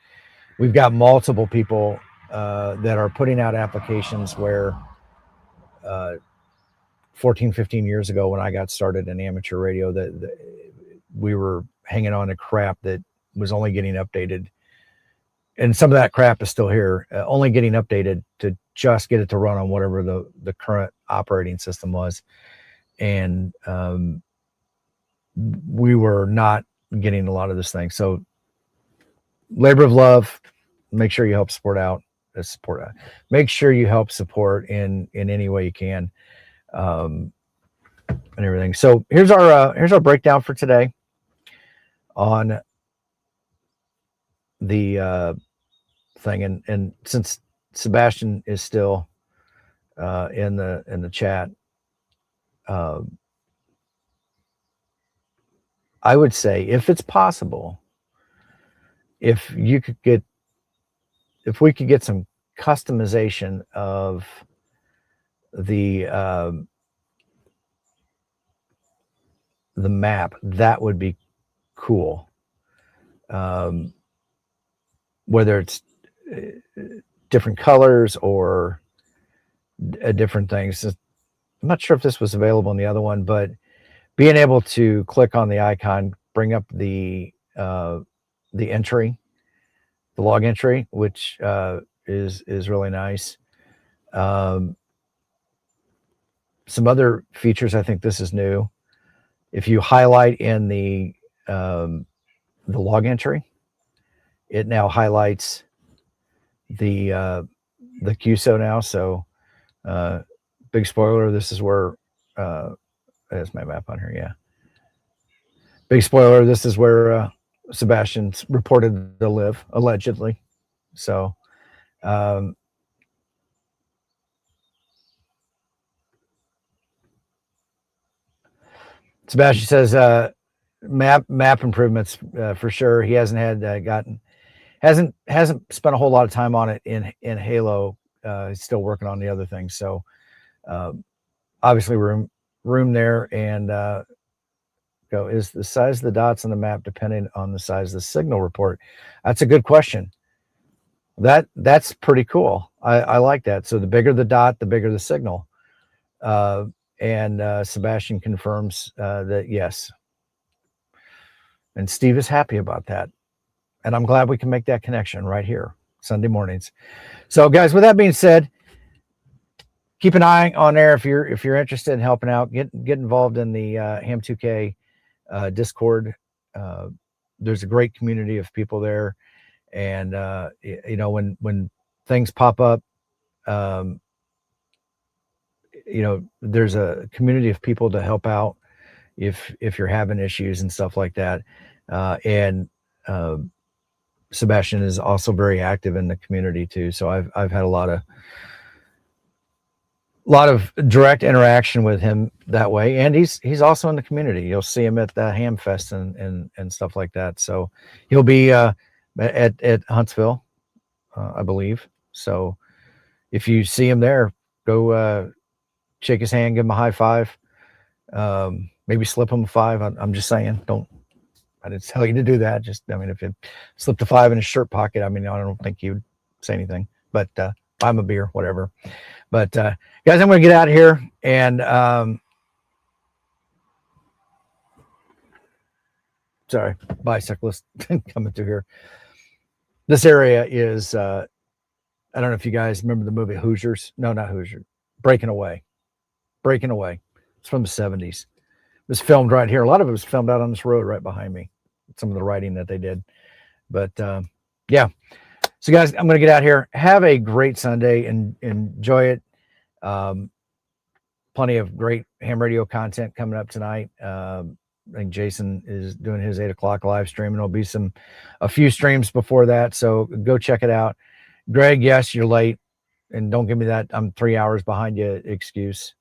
We've got multiple people that are putting out applications where 14, 15 years ago, when I got started in amateur radio, that we were hanging on to crap that was only getting updated. And some of that crap is still here, only getting updated to just get it to run on whatever the current operating system was. And we were not getting a lot of this thing. So labor of love, make sure you help make sure you help support in any way you can, and everything. So here's our breakdown for today on the thing. And since Sebastian is still in the chat, I would say, if it's possible, if we could get some customization of the map, that would be cool. Whether it's different colors or different things. I'm not sure if this was available in the other one, but being able to click on the icon, bring up the entry, the log entry, which is really nice. Some other features, I think this is new. If you highlight in the log entry, it now highlights the QSO now. So big spoiler, this is where there's my map on here. Yeah. Big spoiler, this is where Sebastian's reported to live, allegedly. So Sebastian says map improvements for sure. He hasn't had hasn't spent a whole lot of time on it in Halo. He's still working on the other things. So obviously room there. And is the size of the dots on the map depending on the size of the signal report? That's a good question. That's pretty cool. I like that. So the bigger the dot, the bigger the signal. And Sebastian confirms that yes. And Steve is happy about that. And I'm glad we can make that connection right here Sunday mornings. So guys, with that being said, keep an eye on there if you're interested in helping out. Get involved in the Ham2K Discord. There's a great community of people there, and when things pop up, there's a community of people to help out if you're having issues and stuff like that. And Sebastian is also very active in the community too. So I've had a lot of direct interaction with him that way. And he's also in the community. You'll see him at the Ham Fest and stuff like that. So he'll be at Huntsville, I believe. So if you see him there, go shake his hand, give him a high five, maybe slip him a five. I'm just saying, I didn't tell you to do that. If you slipped a five in his shirt pocket, I don't think you'd say anything, but buy him a beer, whatever. But guys, I'm going to get out of here. And sorry, bicyclist coming through here. This area is, I don't know if you guys remember the movie Hoosiers. No, not Hoosiers. Breaking Away. It's from the 70s. It was filmed right here. A lot of it was filmed out on this road right behind me. Some of the writing that they did. But yeah. So guys, I'm going to get out here. Have a great Sunday and enjoy it. Plenty of great ham radio content coming up tonight. I think Jason is doing his 8 o'clock live stream, and there'll be a few streams before that. So go check it out. Greg, yes, you're late, and don't give me that I'm 3 hours behind you excuse.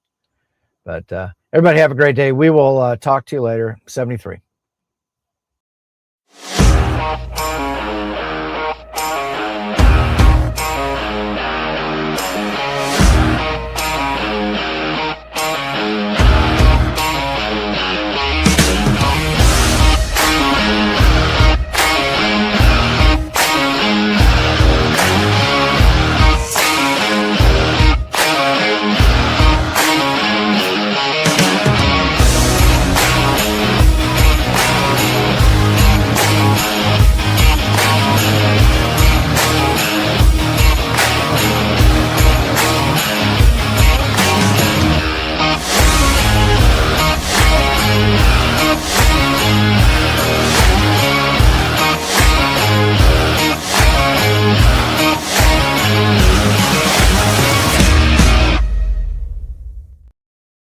But everybody have a great day. We will talk to you later. 73.